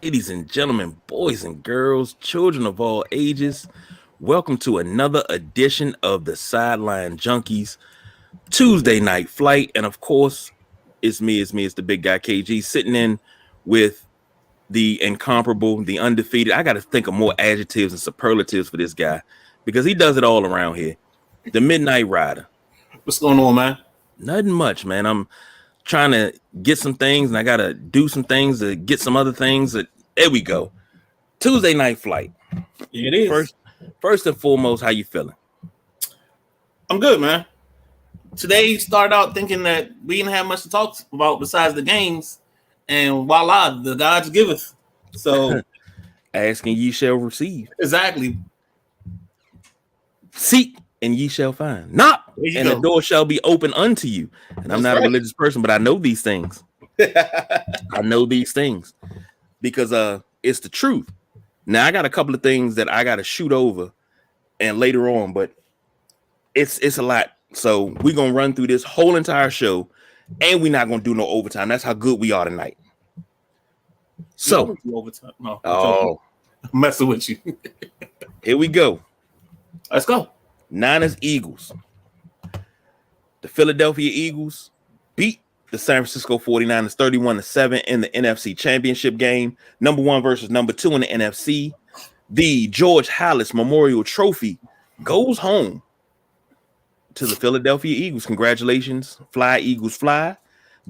Ladies and gentlemen, boys and girls, children of all ages, welcome to another edition of the Sideline Junkies Tuesday Night Flight. And of course, it's the big guy KG sitting in with the incomparable, the undefeated. I got to think of more adjectives and superlatives for this guy because he does it all around here. The Midnight Rider. What's going on, man? Nothing much, man. I'm trying to get some things and I got to do some things to get some other things. There we go. Tuesday Night Flight. It is. First and foremost, how you feeling? I'm good, man. Today started out thinking that we didn't have much to talk about besides the games, and voila, the gods giveth. So asking ye shall receive. Exactly. Seek and ye shall find. Knock and the door shall be open unto you. And I'm not a religious person, but I know these things. I know these things because it's the truth. Now I got a couple of things that I got to shoot over and later on, but it's a lot. So we're gonna run through this whole entire show, and we're not gonna do no overtime. That's how good we are tonight. So overtime. No, I'm messing with you. Here we go. Let's go. Niners Eagles. The Philadelphia Eagles beat the San Francisco 49ers 31-7 in the NFC Championship game. Number 1 versus number 2 in the NFC. The George Halas Memorial Trophy goes home to the Philadelphia Eagles. Congratulations. Fly, Eagles, fly.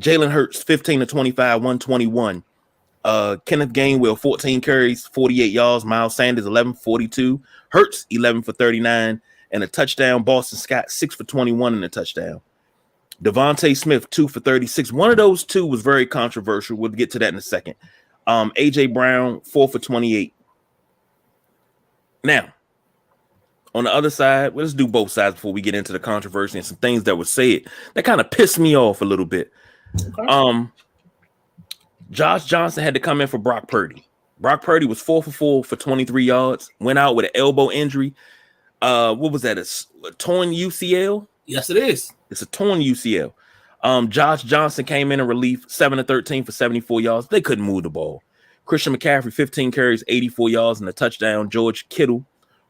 Jalen Hurts, 15-25, 121. Kenneth Gainwell, 14 carries, 48 yards. Miles Sanders, 11-42. Hurts, 11 for 39 and a touchdown. Boston Scott, 6 for 21 and a touchdown. Devontae Smith, 2 for 36. One of those two was very controversial. We'll get to that in a second. A.J. Brown, 4 for 28. Now, on the other side, let's do both sides before we get into the controversy and some things that were said that kind of pissed me off a little bit. Okay. Josh Johnson had to come in for Brock Purdy. Brock Purdy was 4 for 4 for 23 yards, went out with an elbow injury. What was that? A torn UCL? Yes, it is. It's a torn UCL. Josh Johnson came in relief, 7-13 for 74 yards. They couldn't move the ball. Christian McCaffrey, 15 carries, 84 yards, and a touchdown. George Kittle,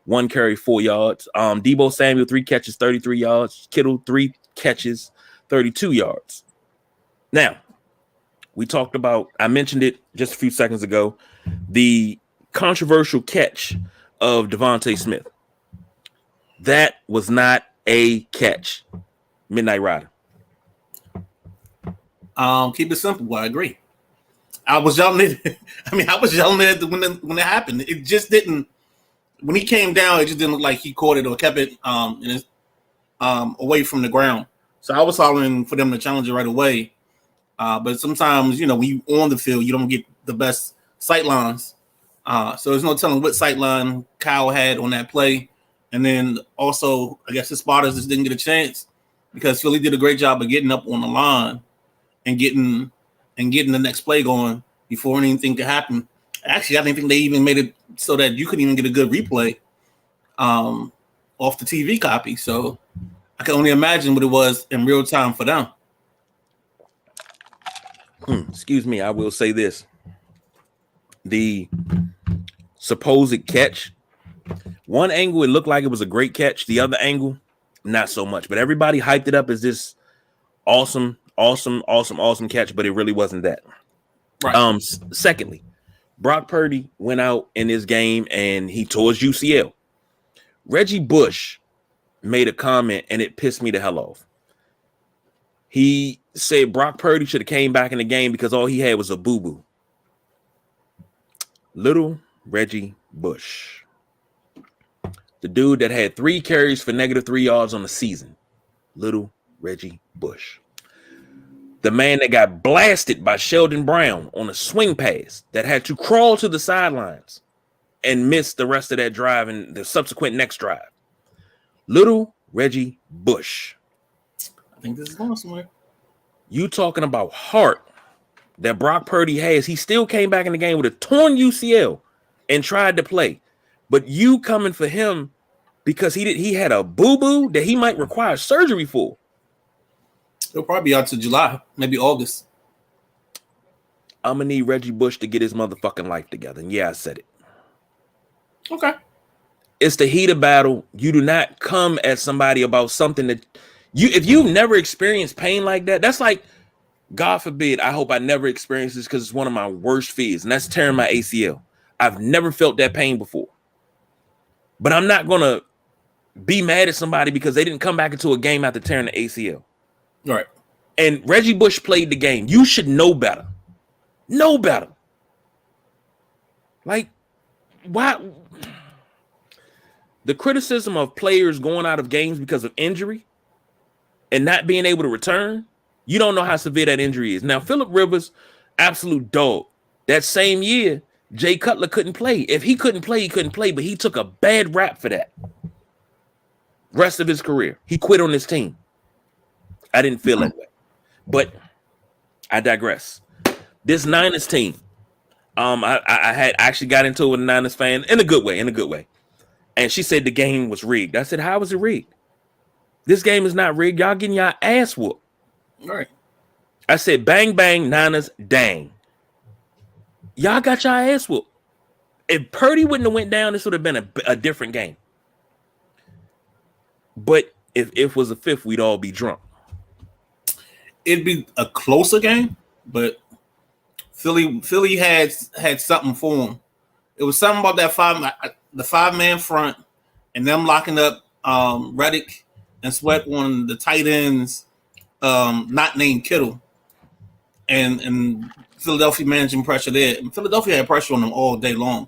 1 carry, 4 yards. Deebo Samuel, 3 catches, 33 yards. Kittle, 3 catches, 32 yards. Now, we talked about, I mentioned it just a few seconds ago, the controversial catch of Devontae Smith. That was not a catch. Midnight Rider. Keep it simple. I agree. I was yelling it. I was yelling it when it happened. It just didn't. When he came down, it just didn't look like he caught it or kept it away from the ground. So I was hollering for them to challenge it right away. But sometimes, when you on the field, you don't get the best sight lines. So there's no telling what sight line Kyle had on that play. And then also, I guess the spotters just didn't get a chance because Philly did a great job of getting up on the line and getting the next play going before anything could happen. Actually, I didn't think they even made it so that you couldn't even get a good replay off the TV copy. So I can only imagine what it was in real time for them. Excuse me, I will say this. The supposed catch, one angle, it looked like it was a great catch. The other angle, not so much. But everybody hyped it up as this awesome catch, but it really wasn't that. Right. Secondly, Brock Purdy went out in this game and he tore his UCL. Reggie Bush made a comment and it pissed me the hell off. He said Brock Purdy should have came back in the game because all he had was a boo-boo. Little Reggie Bush. The dude that had 3 carries for -3 yards on the season. Little Reggie Bush. The man that got blasted by Sheldon Brown on a swing pass that had to crawl to the sidelines and miss the rest of that drive and the subsequent next drive. Little Reggie Bush. I think this is going somewhere. You talking about heart that Brock Purdy has. He still came back in the game with a torn UCL and tried to play. But you coming for him because he had a boo-boo that he might require surgery for. He'll probably be out to July, maybe August. I'm gonna need Reggie Bush to get his motherfucking life together. And yeah, I said it. Okay. It's the heat of battle. You do not come at somebody about something that if you've never experienced pain like that, that's like, God forbid, I hope I never experience this because it's one of my worst fears, and that's tearing my ACL. I've never felt that pain before. But I'm not gonna be mad at somebody because they didn't come back into a game after tearing the ACL. Right. And Reggie Bush played the game. You should know better. Know better. Like, why? The criticism of players going out of games because of injury and not being able to return, you don't know how severe that injury is. Now, Phillip Rivers, absolute dog. That same year, Jay Cutler couldn't play. If he couldn't play, he couldn't play, but he took a bad rap for that. Rest of his career. He quit on this team. I didn't feel that way. But I digress. This Niners team, I actually got into it with a Niners fan in a good way, And she said the game was rigged. I said, how was it rigged? This game is not rigged. Y'all getting y'all ass whooped. All right. I said, bang, bang, Niners, dang. Y'all got y'all ass whooped. If Purdy wouldn't have went down, this would have been a different game. But if it was a fifth, we'd all be drunk. It'd be a closer game, but Philly had something for them. It was something about that the 5-man front and them locking up Reddick and Sweat on the tight ends, not named Kittle, and Philadelphia managing pressure there. And Philadelphia had pressure on them all day long.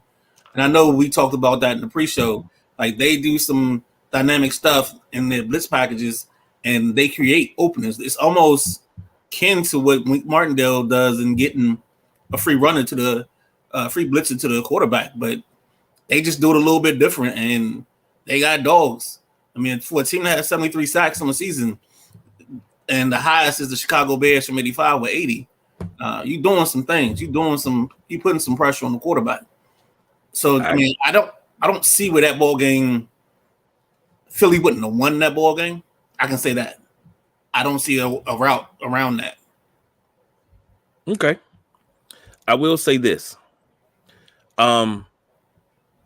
And I know we talked about that in the pre-show. Like, they do some dynamic stuff in their blitz packages, and they create openings. It's almost kin to what Martindale does in getting a free runner to the free blitzer to the quarterback, but they just do it a little bit different, and they got dogs. I mean, for a team that has 73 sacks on the season, and the highest is the Chicago Bears from 85 with 80, you doing some things. You putting some pressure on the quarterback. So I mean, I don't see where that ball game Philly wouldn't have won that ball game. I can say that. I don't see a route around that. Okay. I will say this.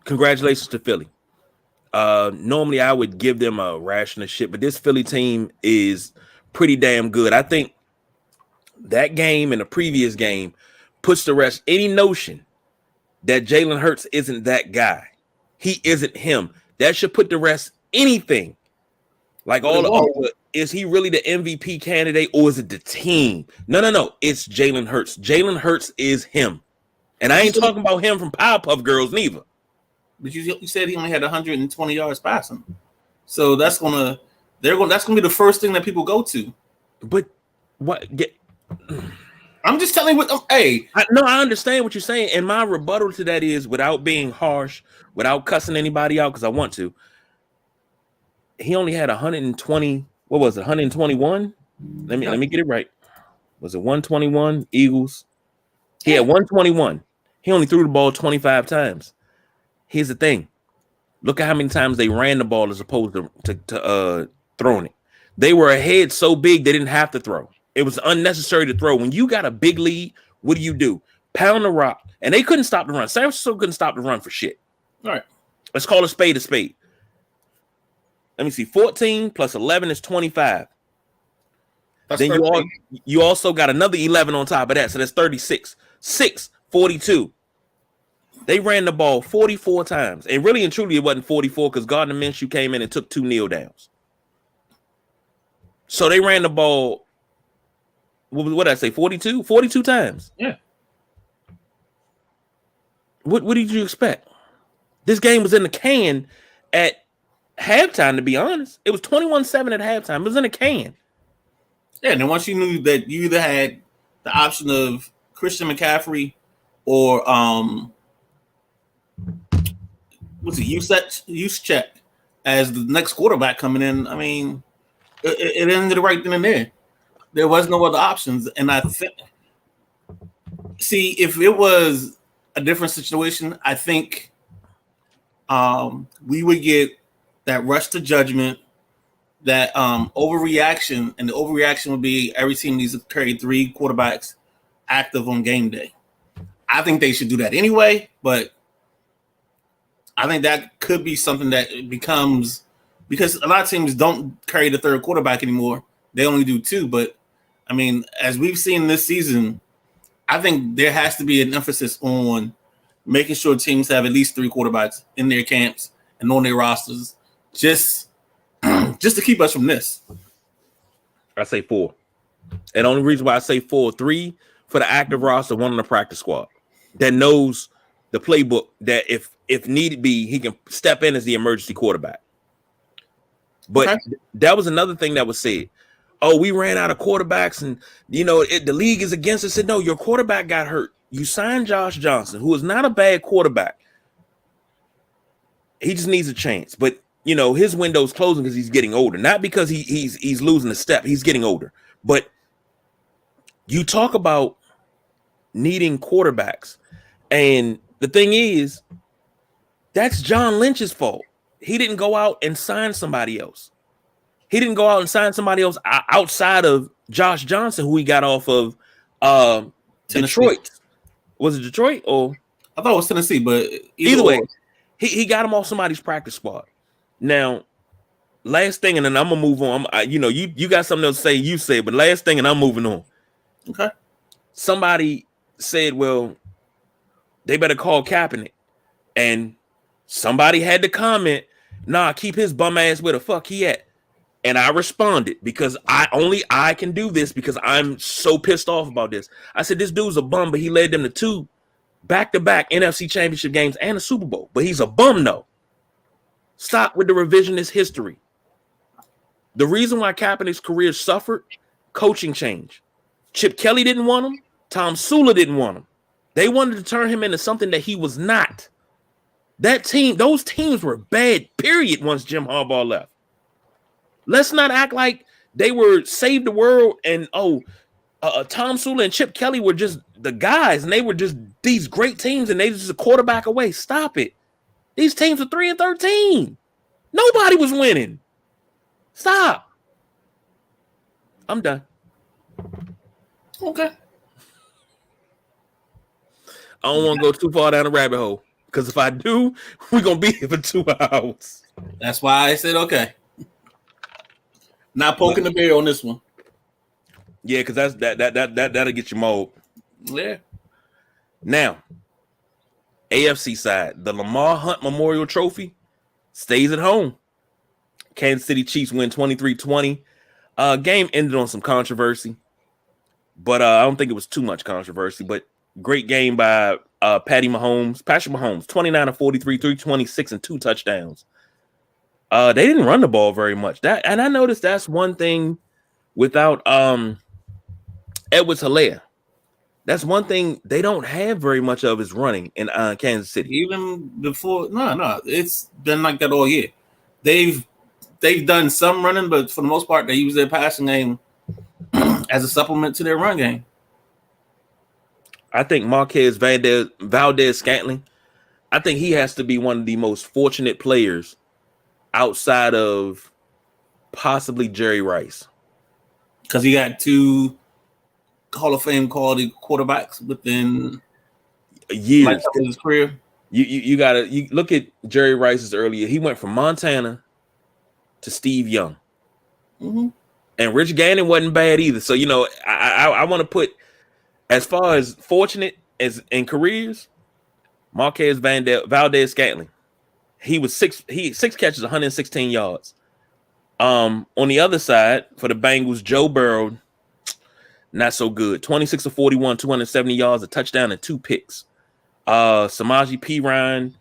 Congratulations to Philly. Normally I would give them a ration of shit, but this Philly team is pretty damn good. I think that game and the previous game puts to rest any notion that Jalen Hurts isn't that guy. He isn't him. That should put to rest anything. Like is he really the MVP candidate or is it the team? No. It's Jalen Hurts. Jalen Hurts is him. And I ain't talking about him from Powerpuff Girls neither. But you said he only had 120 yards passing. So that's gonna be the first thing that people go to. But what I'm just telling you what I understand what you're saying. And my rebuttal to that is, without being harsh, without cussing anybody out, because I want to, he only had 120. What was it? 121? Let me get it right. Was it 121 Eagles? He had 121. He only threw the ball 25 times. Here's the thing. Look at how many times they ran the ball as opposed to throwing it. They were ahead so big they didn't have to throw. It was unnecessary to throw. When you got a big lead, what do? Pound the rock. And they couldn't stop the run. San Francisco couldn't stop the run for shit. All right. Let's call a spade a spade. Let me see. 14 plus 11 is 25. That's then 13. You also got another 11 on top of that. So that's 36. 42. They ran the ball 44 times. And really and truly, it wasn't 44 because Gardner Minshew came in and took 2 kneel downs. So they ran the ball, what did I say, 42? 42 times. Yeah. What did you expect? This game was in the can at halftime, to be honest. It was 21-7 at halftime. It was in a can. Yeah, and then once you knew that you either had the option of Christian McCaffrey or Juszczyk as the next quarterback coming in, I mean, it ended right then and there. There was no other options. And I think, if it was a different situation, I think we would get that rush to judgment, that overreaction, and the overreaction would be every team needs to carry 3 quarterbacks active on game day. I think they should do that anyway, but I think that could be something that becomes because a lot of teams don't carry the third quarterback anymore. They only do two. But I mean, as we've seen this season, I think there has to be an emphasis on making sure teams have at least three quarterbacks in their camps and on their rosters, just to keep us from this. I say 4. And the only reason why I say 4, 3 for the active roster, 1 on the practice squad that knows the playbook, that if need be, he can step in as the emergency quarterback. But that was another thing that was said. Oh, we ran out of quarterbacks and, the league is against us. I said, no, your quarterback got hurt. You signed Josh Johnson, who is not a bad quarterback. He just needs a chance. But, his window's closing because he's getting older. Not because he's losing a step. He's getting older. But you talk about needing quarterbacks. And the thing is, that's John Lynch's fault. He didn't go out and sign somebody else. He didn't go out and sign somebody else outside of Josh Johnson, who he got off of Detroit. Was it Detroit or? I thought it was Tennessee, but either way, he got him off somebody's practice squad. Now, last thing, and then I'm gonna move on. You got something else to say, you say, but last thing, and I'm moving on. Okay. Somebody said, well, they better call Kaepernick. And somebody had to comment, nah, keep his bum ass where the fuck he at. And I responded because I can do this because I'm so pissed off about this. I said, this dude's a bum, but he led them to 2 back-to-back NFC championship games and a Super Bowl. But he's a bum, though. Stop with the revisionist history. The reason why Kaepernick's career suffered, coaching change. Chip Kelly didn't want him. Tom Sula didn't want him. They wanted to turn him into something that he was not. Those teams were bad, period, once Jim Harbaugh left. Let's not act like they were save the world and Tom Sula and Chip Kelly were just the guys and they were just these great teams and they just a quarterback away. Stop it. These teams were 3-13. Nobody was winning. Stop. I'm done. Okay. I don't want to go too far down the rabbit hole because if I do, we're going to be here for 2 hours. That's why I said okay. Not poking the bear on this one. Yeah, because that'll get you mauled. Yeah. Now, AFC side, the Lamar Hunt Memorial Trophy stays at home. Kansas City Chiefs win 23-20. Game ended on some controversy, but I don't think it was too much controversy. But great game by Patrick Mahomes, 29 of 43, 326 and 2 touchdowns. They didn't run the ball very much. And I noticed that's one thing without Edwards-Helaire. That's one thing they don't have very much of is running in Kansas City. Even before, no, it's been like that all year. They've done some running, but for the most part, they use their passing game as a supplement to their run game. I think Marquez Valdez-Scantling, I think he has to be one of the most fortunate players outside of possibly Jerry Rice. Because he got 2 Hall of Fame quality quarterbacks within years of his career. You gotta look at Jerry Rice's earlier. He went from Montana to Steve Young. Mm-hmm. And Rich Gannon wasn't bad either. So, I want to put, as far as fortunate as in careers, Marquez Valdez-Scantling. He was 6 catches, 116 yards. On the other side, for the Bengals, Joe Burrow, not so good. 26 of 41, 270 yards, a touchdown, and 2 picks. Samaje Perine,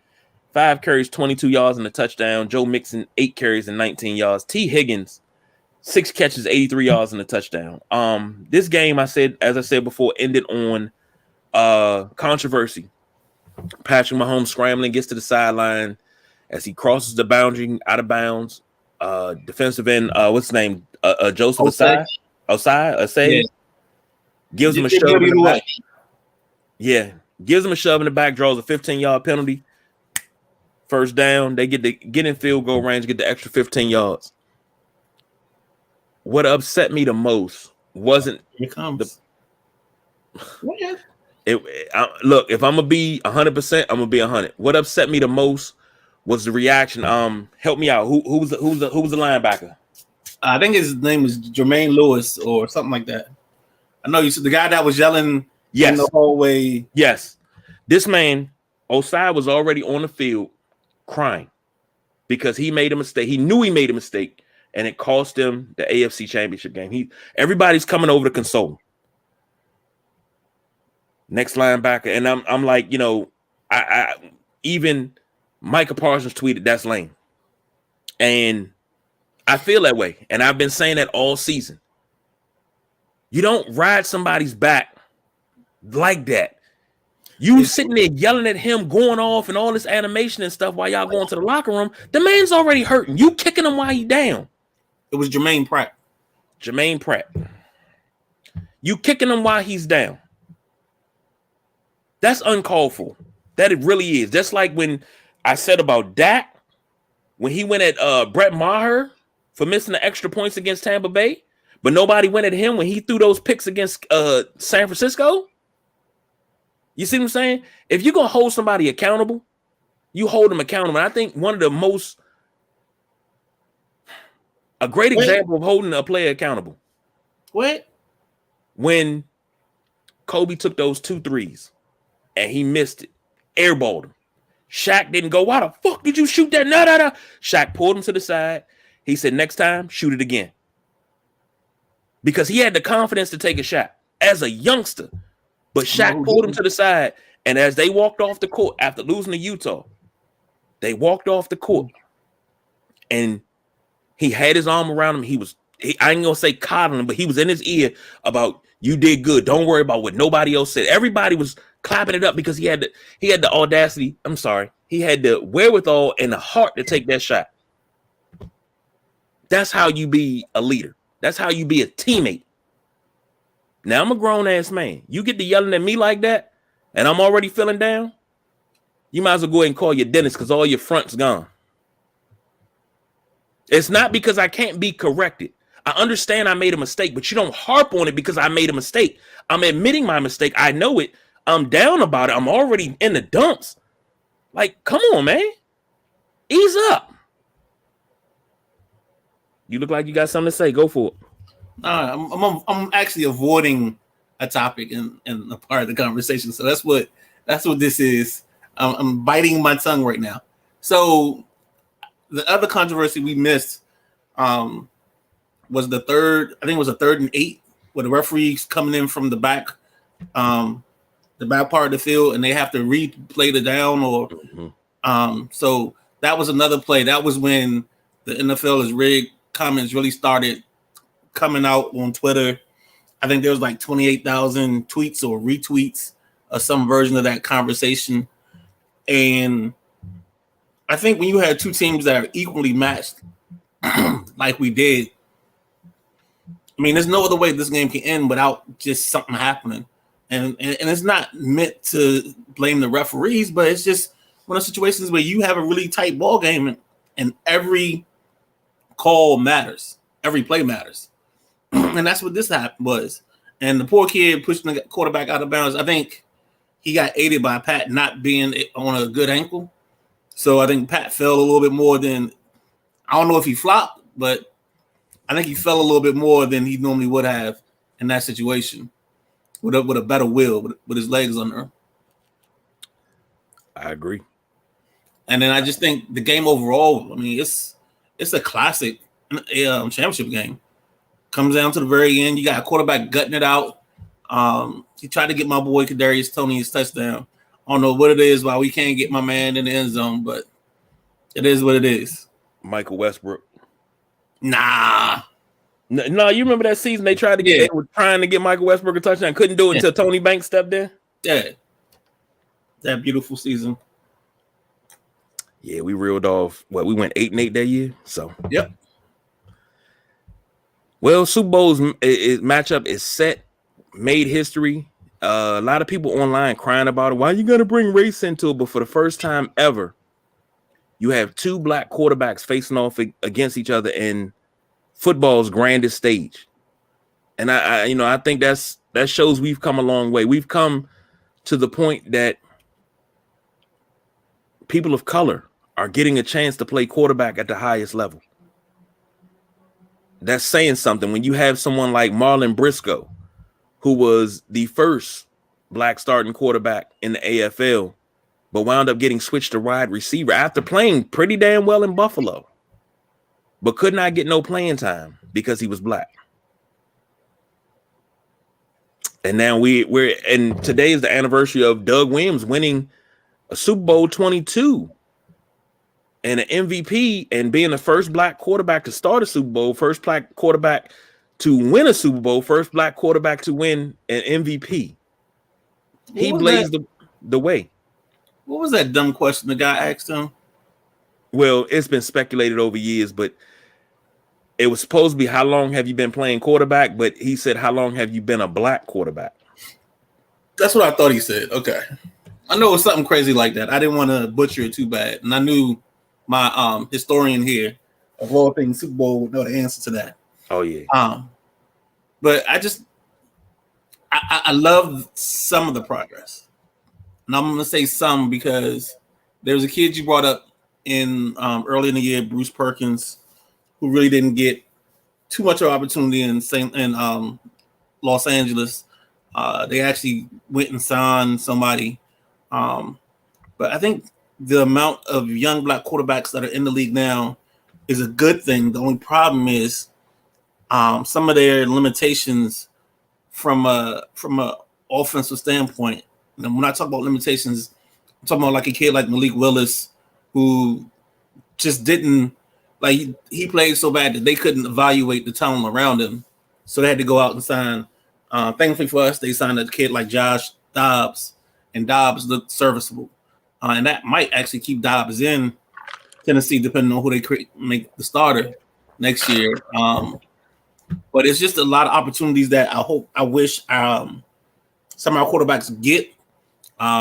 5 carries, 22 yards, and a touchdown. Joe Mixon, 8 carries and 19 yards. T. Higgins, 6 catches, 83 yards, and a touchdown. This game, as I said before, ended on controversy. Patrick Mahomes scrambling, gets to the sideline as he crosses the boundary out of bounds. Defensive end, what's his name? Joseph Osai. Gives him a shove in the back. Yeah, gives him a shove in the back, draws a 15-yard penalty. First down, they get in field goal range, get the extra 15 yards. What upset me the most wasn't Here comes. Look, if I'm gonna be 100%, I'm gonna be 100. What upset me the most was the reaction. Help me out. Who was the linebacker? I think his name is Jermaine Lewis or something like that. I know you said the guy that was yelling in the hallway. Yes, this man Osai was already on the field crying because he made a mistake. He knew he made a mistake, and it cost him the AFC Championship game. Everybody's coming over to console. Next linebacker, and I'm like, I even Micah Parsons tweeted that's lame, and I feel that way, and I've been saying that all season. You don't ride somebody's back like that. You sitting there yelling at him, going off, and all this animation and stuff while y'all going to the locker room. The man's already hurting. You kicking him while he down. It was Jermaine Pratt. You kicking him while he's down. That's uncalled for. That it really is. Just like when I said about Dak, when he went at Brett Maher for missing the extra points against Tampa Bay, but nobody went at him when he threw those picks against San Francisco. You see what I'm saying? If you're going to hold somebody accountable, you hold them accountable. And I think one of the a great example of holding a player accountable. When Kobe took those 2 threes and he missed it, airballed him. Shaq didn't go, why the fuck did you shoot that? No. Shaq pulled him to the side. He said, next time, shoot it again. Because he had the confidence to take a shot as a youngster. But Shaq pulled him to the side. And as they walked off the court after losing to Utah, they walked off the court. And he had his arm around him. I ain't going to say coddling him, but he was in his ear about, you did good. Don't worry about what nobody else said. Everybody was clapping it up because he had the audacity. I'm sorry. He had the wherewithal and the heart to take that shot. That's how you be a leader. That's how you be a teammate. Now I'm a grown ass man. You get to yelling at me like that, and I'm already feeling down. You might as well go ahead and call your dentist because all your front's gone. It's not because I can't be corrected. I understand I made a mistake, but you don't harp on it because I made a mistake. I'm admitting my mistake. I know it. I'm down about it. I'm already in the dumps. Like, come on, man. Ease up. You look like you got something to say. Go for it. I'm actually avoiding a topic in a part of the conversation. So that's what this is. I'm biting my tongue right now. So the other controversy we missed was the third. I think it was a 3rd and 8, where the referees coming in from the back part of the field, and they have to replay the down. Or so that was another play. That was when the NFL is rigged comments really started coming out on Twitter. I think there was like 28,000 tweets or retweets of some version of that conversation. And I think when you had 2 teams that are equally matched, like we did, I mean, there's no other way this game can end without just something happening. And it's not meant to blame the referees, but it's just one of those situations where you have a really tight ball game and every call matters. Every play matters. And that's what this was. And the poor kid pushing the quarterback out of bounds. I think he got aided by Pat not being on a good ankle. So I think Pat fell a little bit more than, I don't know if he flopped, but I think he fell a little bit more than he normally would have in that situation with a better will, with his legs under him. I agree. And then I just think the game overall, I mean, it's a classic championship game. Comes down to the very end. You got a quarterback gutting it out. He tried to get my boy Kadarius Toney his touchdown. I don't know what it is why we can't get my man in the end zone, but it is what it is. Michael Westbrook. Nah. No, you remember that season they were trying to get Michael Westbrook a touchdown, couldn't do it until Tony Banks stepped in? Yeah. That beautiful season. Yeah, we reeled off. We went 8-8 that year. So yep. Well, Super Bowl's matchup is set, made history. A lot of people online crying about it. Why you gonna bring race into it? But for the first time ever, you have 2 black quarterbacks facing off against each other in football's grandest stage. And I think that shows we've come a long way. We've come to the point that people of color are getting a chance to play quarterback at the highest level. That's saying something when you have someone like Marlon Briscoe, who was the first black starting quarterback in the AFL, but wound up getting switched to wide receiver after playing pretty damn well in Buffalo, but could not get no playing time because he was black. And now and today is the anniversary of Doug Williams winning a Super Bowl 22 and an MVP and being the first black quarterback to start a Super Bowl, first black quarterback to win a Super Bowl, first black quarterback to win an MVP. He blazed the way. What was that dumb question the guy asked him? Well, it's been speculated over years, but it was supposed to be how long have you been playing quarterback? But he said, how long have you been a black quarterback? That's what I thought he said. Okay. I know it was something crazy like that. I didn't want to butcher it too bad. And I knew my historian here of all things Super Bowl would know the answer to that. Oh, yeah. But I love some of the progress. And I'm going to say some because there was a kid you brought up in early in the year, Bruce Perkins, who really didn't get too much of opportunity in Los Angeles. They actually went and signed somebody. But I think the amount of young black quarterbacks that are in the league now is a good thing. The only problem is some of their limitations from a offensive standpoint. And when I talk about limitations, I'm talking about like a kid like Malik Willis, who just didn't like he played so bad that they couldn't evaluate the talent around him, so they had to go out and sign. Thankfully for us, they signed a kid like Josh Dobbs, and Dobbs looked serviceable, and that might actually keep Dobbs in Tennessee, depending on who they make the starter next year. But it's just a lot of opportunities that I wish some of our quarterbacks get.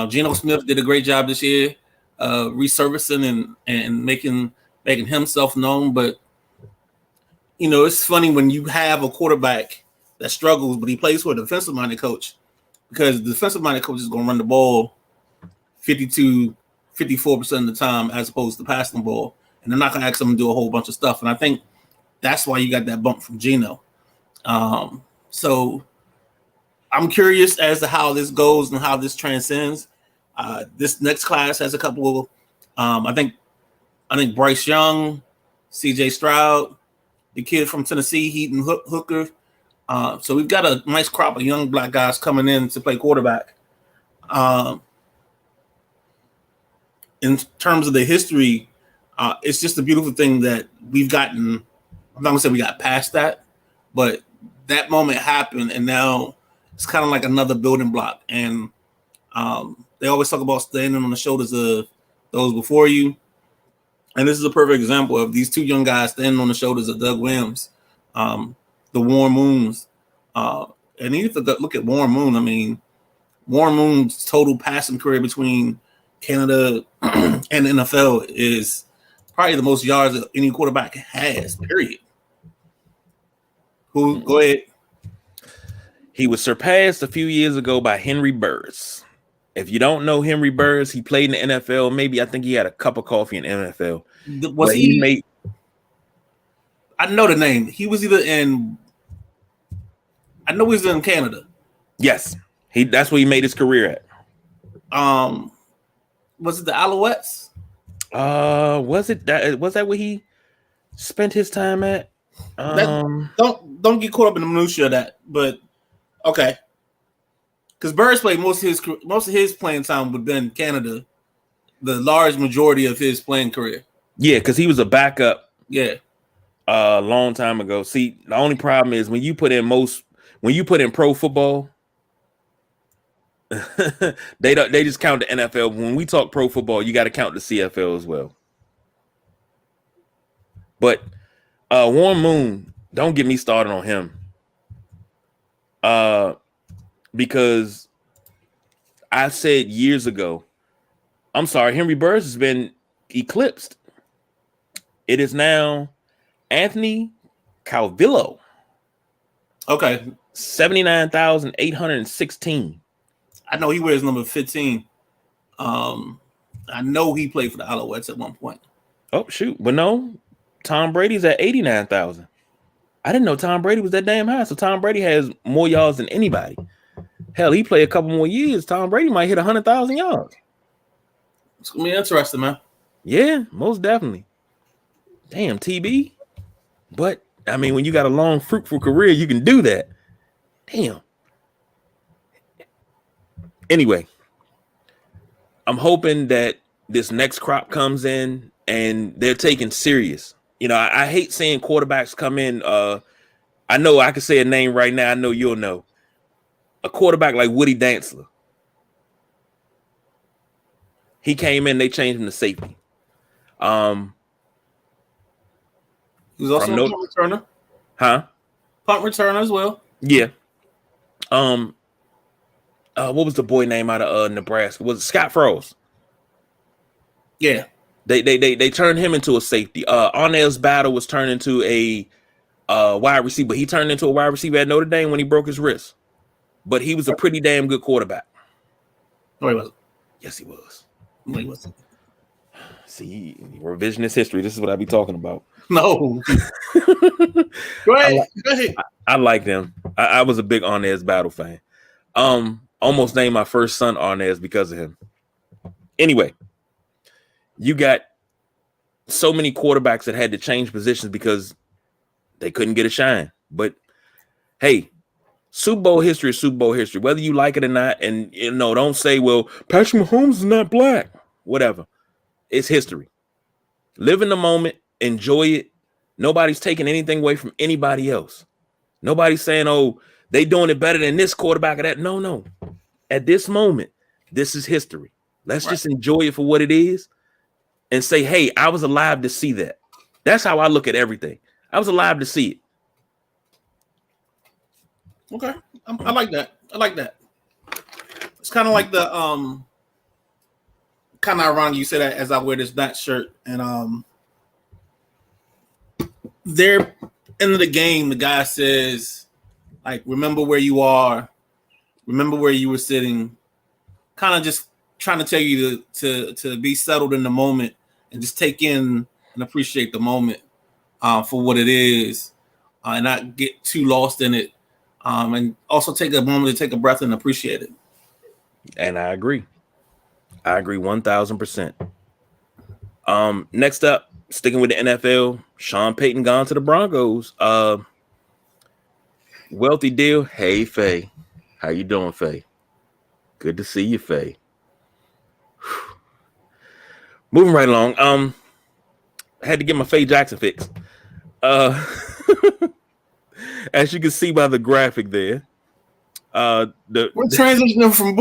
Geno Smith did a great job this year, resurfacing and making himself known. But you know, it's funny when you have a quarterback that struggles, but he plays for a defensive-minded coach, because the defensive-minded coach is going to run the ball 54% of the time as opposed to passing the ball, and they're not going to ask him to do a whole bunch of stuff. And I think that's why you got that bump from Geno. So I'm curious as to how this goes and how this transcends. This next class has a couple of, I think Bryce Young, C.J. Stroud, the kid from Tennessee, Heaton Hooker. So we've got a nice crop of young black guys coming in to play quarterback. In terms of the history, it's just a beautiful thing that we've gotten. I'm not gonna say we got past that, but that moment happened, and now it's kind of like another building block. And they always talk about standing on the shoulders of those before you. And this is a perfect example of these two young guys standing on the shoulders of Doug Williams, the Warren Moons. And you have to look at Warren Moon. I mean, Warren Moon's total passing career between Canada and the NFL is probably the most yards that any quarterback has, period. Go ahead. He was surpassed a few years ago by Henry Burris. If you don't know Henry Burris, he played in the NFL. Maybe I think he had a cup of coffee in the NFL. Was he? I know the name. He was either in. I know he's in Canada. Yes, that's where he made his career at. Was it the Alouettes? Was that where he spent his time at? Don't get caught up in the minutia of that, but okay. Because Burris played most of his playing time within Canada, the large majority of his playing career. Yeah, because he was a backup. Yeah, a long time ago. See, the only problem is when you put in pro football, they just count the NFL. When we talk pro football, you got to count the CFL as well. But Warren Moon, don't get me started on him. Because I said years ago, I'm sorry, Henry Burris has been eclipsed. It is now Anthony Calvillo. Okay. 79,816. I know he wears number 15. I know he played for the Alouettes at one point. Oh shoot, but no, Tom Brady's at 89,000. I didn't know Tom Brady was that damn high. So Tom Brady has more yards than anybody. Hell, he play a couple more years. Tom Brady might hit 100,000 yards. It's gonna be interesting, man. Yeah, most definitely. Damn, TB. But I mean, when you got a long, fruitful career, you can do that. Damn. Anyway, I'm hoping that this next crop comes in and they're taken serious. You know, I hate seeing quarterbacks come in. I know I can say a name right now. I know you'll know. A quarterback like Woody Dantzler. He came in, they changed him to safety. He was also a punt returner. Huh? Punt returner as well. Yeah. What was the boy name out of Nebraska? Was it Scott Frost? Yeah. They turned him into a safety. Arnez Battle was turned into a wide receiver. He turned into a wide receiver at Notre Dame when he broke his wrist. But he was a pretty damn good quarterback. No, he wasn't. Yes, he was. No, he wasn't. See, revisionist history. This is what I be talking about. No. Go ahead. Go ahead. I like them. I was a big Arnez Battle fan. Almost named my first son Arnez because of him. Anyway, you got so many quarterbacks that had to change positions because they couldn't get a shine. But hey, Super Bowl history is Super Bowl history, whether you like it or not. And you know, don't say, well, Patrick Mahomes is not black. Whatever. It's history. Live in the moment, enjoy it. Nobody's taking anything away from anybody else. Nobody's saying, oh, they doing it better than this quarterback or that. No. At this moment, this is history. Let's just enjoy it for what it is and say, hey, I was alive to see that. That's how I look at everything. I was alive to see it. Okay. I like that. I like that. It's kind of like the kind of ironic you say that as I wear this Nat shirt, and they're end of the game, the guy says, like, remember where you are, remember where you were sitting, kind of just trying to tell you to be settled in the moment and just take in and appreciate the moment for what it is, and not get too lost in it, and also take a moment to take a breath and appreciate it. And I agree. I agree 1,000%. Next up, sticking with the NFL, Sean Payton gone to the Broncos. Wealthy deal. Hey, Faye. How you doing, Faye? Good to see you, Faye. Moving right along. I had to get my Faye Jackson fixed. As you can see by the graphic there. We're transitioning from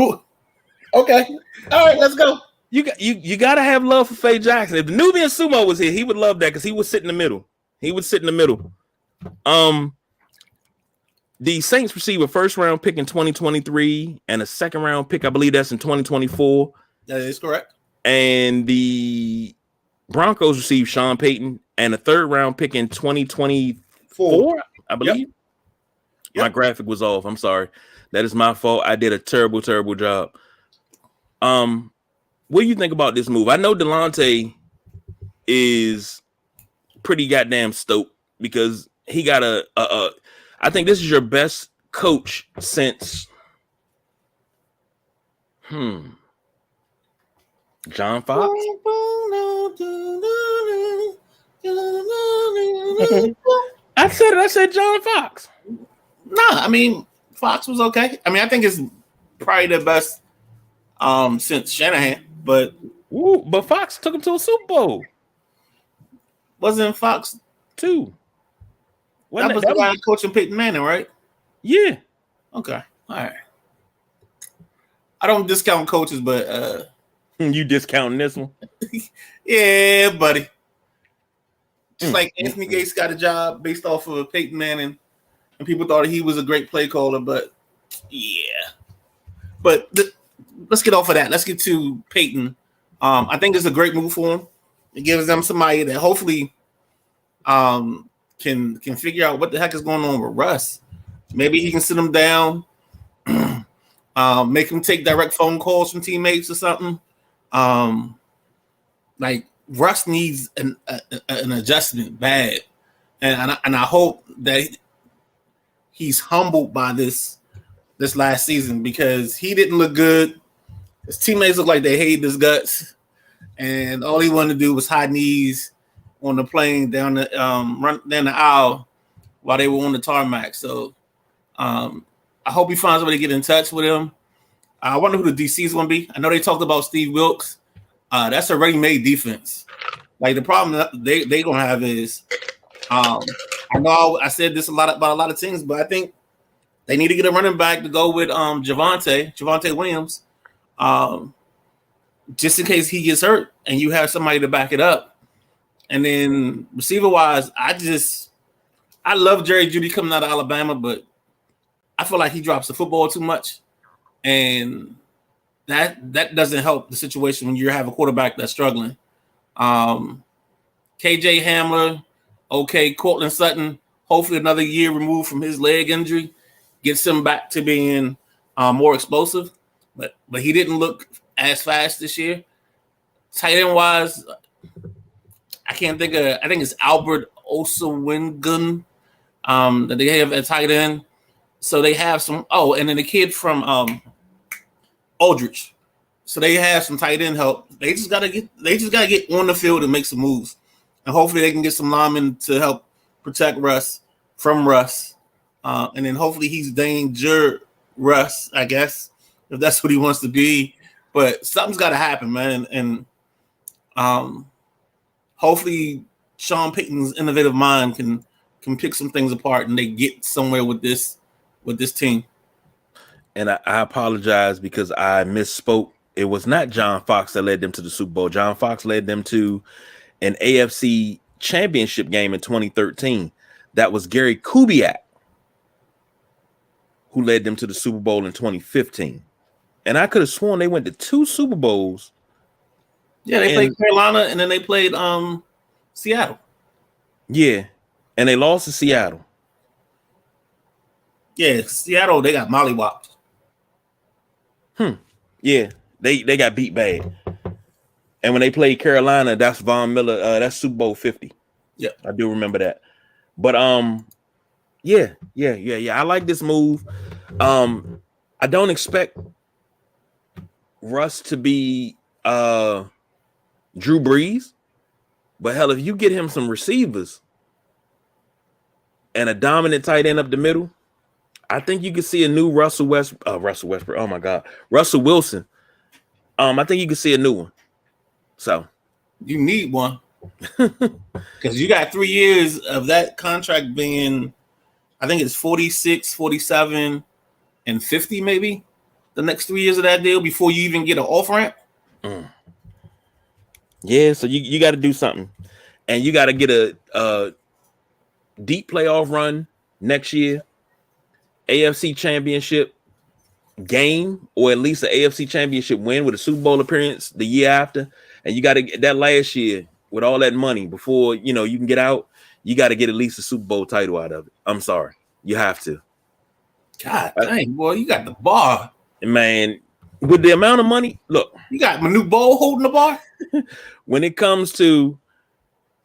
okay. All right, let's go. You gotta have love for Faye Jackson. If the Nubian Sumo was here, he would love that because he would sit in the middle. The Saints receive a first round pick in 2023 and a second round pick, I believe that's in 2024. That is correct. And the Broncos receive Sean Payton and a third round pick in 2024, I believe. Yep. My graphic was off. I'm sorry. That is my fault. I did a terrible job. What do you think about this move? I know Delonte is pretty goddamn stoked because he got I think this is your best coach since John Fox. I said John Fox. No, I mean Fox was okay. I mean, I think it's probably the best since Shanahan, but Fox took him to a Super Bowl. Wasn't Fox 2? That was the guy coaching Peyton Manning, right? Yeah. Okay. All right. I don't discount coaches, but you discounting this one? Yeah, buddy. Just like Anthony Gates got a job based off of Peyton Manning, and people thought he was a great play caller, but yeah. But let's get off of that. Let's get to Peyton. I think it's a great move for him. It gives them somebody that hopefully can figure out what the heck is going on with Russ. Maybe he can sit him down. Make him take direct phone calls from teammates or something. Like Russ needs an adjustment bad, and I hope that he's humbled by this last season because he didn't look good. His teammates look like they hated his guts, and all he wanted to do was high knees on the plane down the run down the aisle while they were on the tarmac. So I hope he finds a way to get in touch with him. I wonder who the DC is going to be. I know they talked about Steve Wilkes. That's a ready-made defense. Like the problem that they going to have is, I know I said this about a lot of things, but I think they need to get a running back to go with Javonte Williams, just in case he gets hurt and you have somebody to back it up. And then receiver-wise, I love Jerry Jeudy coming out of Alabama, but I feel like he drops the football too much. And that doesn't help the situation when you have a quarterback that's struggling. KJ Hamler, okay, Cortland Sutton, hopefully another year removed from his leg injury, gets him back to being more explosive. But he didn't look as fast this year. Tight end wise, I think it's Albert Osawingun that they have at tight end. So they have some. Oh, and then the kid from Aldridge. So they have some tight end help. They just gotta get on the field and make some moves, and hopefully they can get some linemen to help protect Russ from Russ, and then hopefully he's danger Russ, I guess, if that's what he wants to be. But something's got to happen, man, and hopefully Sean Payton's innovative mind can pick some things apart and they get somewhere with this team. And I apologize because I misspoke. It was not John Fox that led them to the Super Bowl. John Fox led them to an AFC championship game in 2013. That was Gary Kubiak who led them to the Super Bowl in 2015. And I could have sworn they went to 2 Super Bowls. Yeah, they played Carolina and then they played Seattle. Yeah, and they lost to Seattle. Yeah, Seattle, they got mollywopped. Yeah, they got beat bad. And when they played Carolina, that's Von Miller. That's Super Bowl 50. Yeah, I do remember that. But yeah. I like this move. I don't expect Russ to be Drew Brees, but hell, if you get him some receivers and a dominant tight end up the middle, I think you could see a new Russell Westbrook. Oh my God, Russell Wilson. I think you can see a new one. So you need one because you got 3 years of that contract being, I think it's 46, 47, and 50 maybe the next 3 years of that deal before you even get an off ramp. Yeah, so you got to do something, and you got to get a deep playoff run next year, AFC championship game, or at least an AFC championship win with a Super Bowl appearance the year after. And you got to get that last year with all that money before you can get out. You got to get at least a Super Bowl title out of it. I'm sorry, you have to. God dang, boy, you got the bar, man. With the amount of money, look, you got Manute Bol holding the bar. When it comes to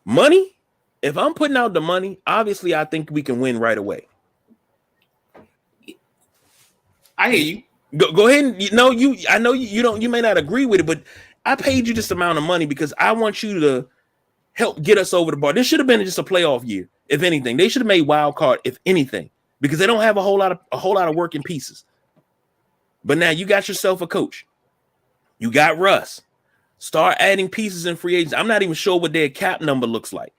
money, if I'm putting out the money, obviously I think we can win right away. I hear you. Go ahead and I know you may not agree with it, but I paid you this amount of money because I want you to help get us over the bar. This should have been just a playoff year. If anything, they should have made wild card, if anything, because they don't have a whole lot of working pieces. But now you got yourself a coach. You got Russ. Start adding pieces in free agents. I'm not even sure what their cap number looks like,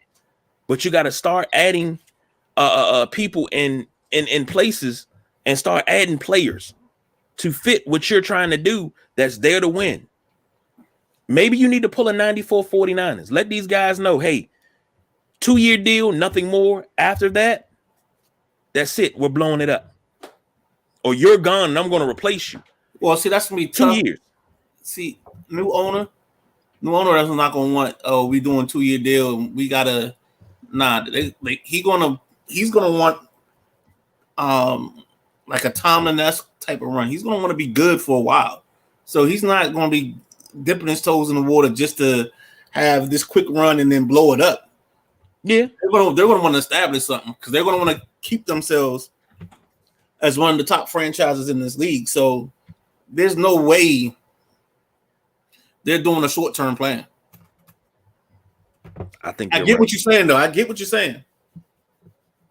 but you got to start adding people in places and start adding players to fit what you're trying to do that's there to win. Maybe you need to pull a 94 49ers. Let these guys know, hey, 2-year deal, nothing more. After that, that's it. We're blowing it up. Or you're gone and I'm going to replace you. Well, see, that's going to be 2 tough. years. See, new owner that's not going to want, we doing 2-year deal. We got to, he's going to want like a Tomlin-esque type of run. He's going to want to be good for a while. So he's not going to be dipping his toes in the water just to have this quick run and then blow it up. Yeah. They're going to want to establish something because they're going to want to keep themselves as one of the top franchises in this league. So there's no way they're doing a short-term plan. I think I get what you're saying, though. I get what you're saying.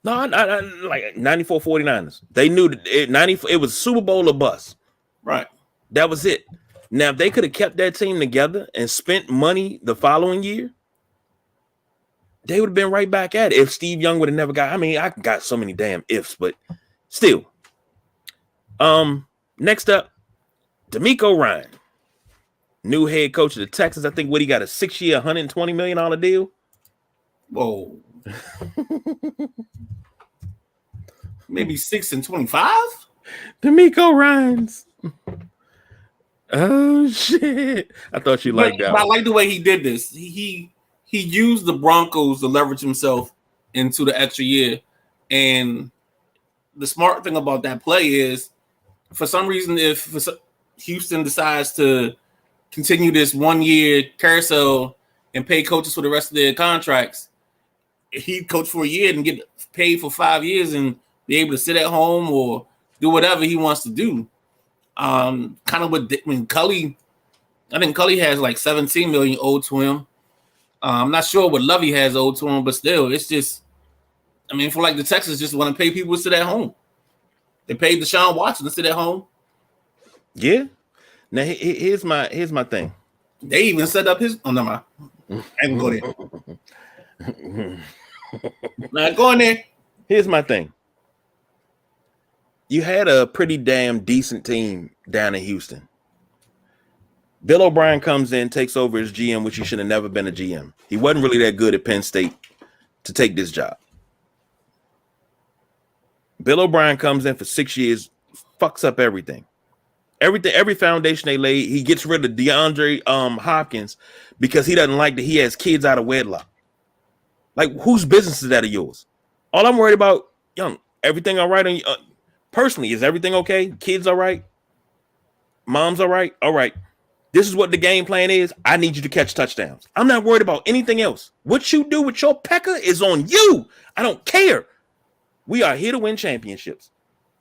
No, I like 94 49ers. They knew that it was Super Bowl or bust. Right. That was it. Now, if they could have kept that team together and spent money the following year, they would have been right back at it. If Steve Young would have never got, I mean, I got so many damn ifs, but still. Next up, DeMeco Ryan, new head coach of the Texans. I think what he got a 6-year, $120 million deal. Whoa. Maybe 6 and 25. DeMeco Ryans. Oh shit! I thought you liked that. I like the way he did this. He used the Broncos to leverage himself into the extra year. And the smart thing about that play is, for some reason, if Houston decides to continue this 1-year carousel and pay coaches for the rest of their contracts, he'd coach for a year and get paid for 5 years and be able to sit at home or do whatever he wants to do. Kind of what Cully, I think Cully has like 17 million owed to him. I'm not sure what Lovey has owed to him, but still, it's just, I mean, for like the Texans just want to pay people to sit at home. They paid Deshaun Watson to sit at home. Yeah. Now here's my thing. They even set up his. Oh no, I ain't gonna go there. Not going there. Here's my thing. You had a pretty damn decent team down in Houston. Bill O'Brien comes in, takes over as GM, which he should have never been a GM. He wasn't really that good at Penn State to take this job. Bill O'Brien comes in for 6 years, fucks up everything. Every foundation they laid, he gets rid of DeAndre Hopkins because he doesn't like that he has kids out of wedlock. Like, whose business is that of yours? All I'm worried about, Young, everything all right? Personally, is everything okay? Kids all right? Mom's all right? All right. This is what the game plan is. I need you to catch touchdowns. I'm not worried about anything else. What you do with your pecker is on you. I don't care. We are here to win championships.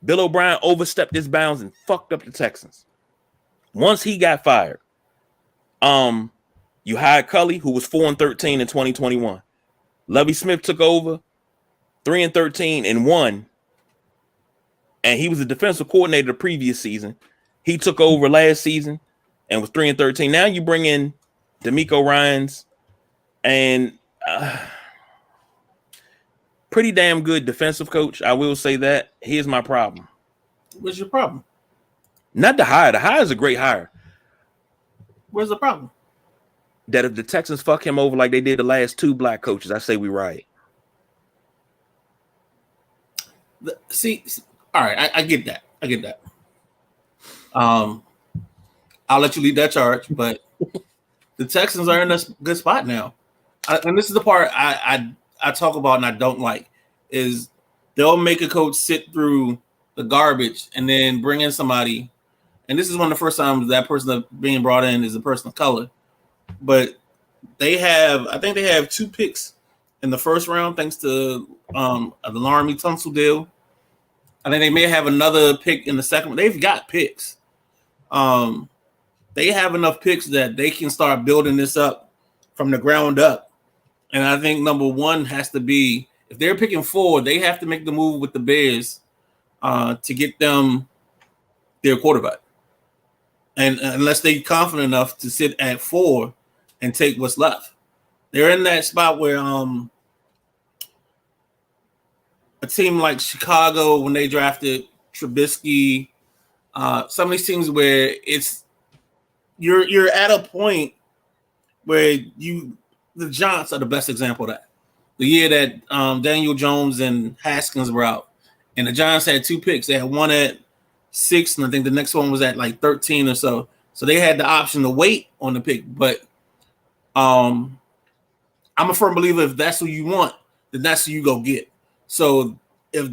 Bill O'Brien overstepped his bounds and fucked up the Texans. Once he got fired, you hired Cully, who was 4-13 in 2021. Lovie Smith took over 3-13 and won. And he was the defensive coordinator the previous season. He took over last season and was 3-13. Now you bring in DeMeco Ryans and pretty damn good defensive coach. I will say that. Here's my problem. What's your problem? Not the hire. The hire is a great hire. Where's the problem? That if the Texans fuck him over like they did the last 2 black coaches, I say we riot. See, all right, I get that. I get that. I'll let you lead that charge, but the Texans are in a good spot now. And this is the part I talk about and I don't like, is they'll make a coach sit through the garbage and then bring in somebody. And this is one of the first times that person being brought in is a person of color. But I think they have 2 picks in the first round, thanks to the Laramie Tunsil deal. I think they may have another pick in the second one. They've got picks. They have enough picks that they can start building this up from the ground up. And I think number 1 has to be, if they're picking 4, they have to make the move with the Bears to get them their quarterback. And unless they're confident enough to sit at 4 and take what's left. They're in that spot where a team like Chicago, when they drafted Trubisky, some of these teams where you're at a point where the Giants are the best example of that. The year that Daniel Jones and Haskins were out, and the Giants had 2 picks. They had one at 6, and I think the next one was at like 13 or so. So they had the option to wait on the pick. But I'm a firm believer if that's who you want, then that's who you go get. So if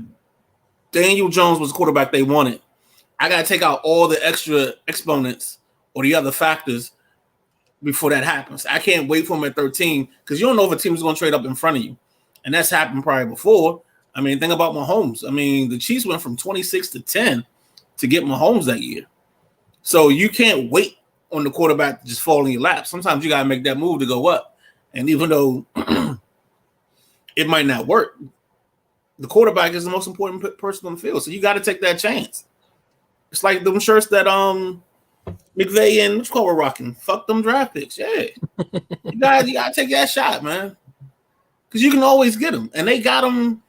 Daniel Jones was the quarterback they wanted, I got to take out all the extra exponents or the other factors before that happens. I can't wait for him at 13 because you don't know if a team is going to trade up in front of you. And that's happened probably before. I mean, think about Mahomes. I mean, the Chiefs went from 26 to 10 to get Mahomes that year. So you can't wait on the quarterback to just fall in your lap. Sometimes you got to make that move to go up. And even though it might not work, the quarterback is the most important person on the field. So you got to take that chance. It's like them shirts that McVay and what's called we're rocking. Fuck them draft picks. Yeah. you gotta take that shot, man. Because you can always get them. And they got them.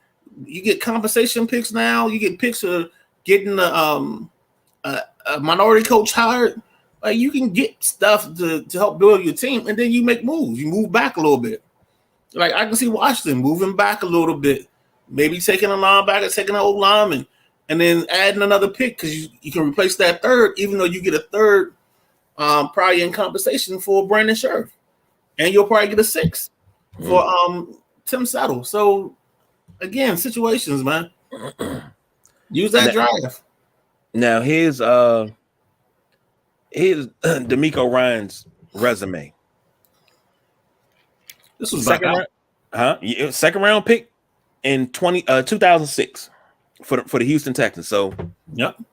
You get compensation picks now. You get picks for getting a minority coach hired. Like you can get stuff to help build your team, and then you make moves. You move back a little bit. Like I can see Washington moving back a little bit, maybe taking a linebacker, taking an old lineman, and then adding another pick because you can replace that third, even though you get a third probably in compensation for Brandon Scherf, and you'll probably get a sixth for Tim Settle. So again, situations, man. Use that drive. Now here's DeMeco Ryans' resume. This was second round pick in 2006 for the Houston Texans. So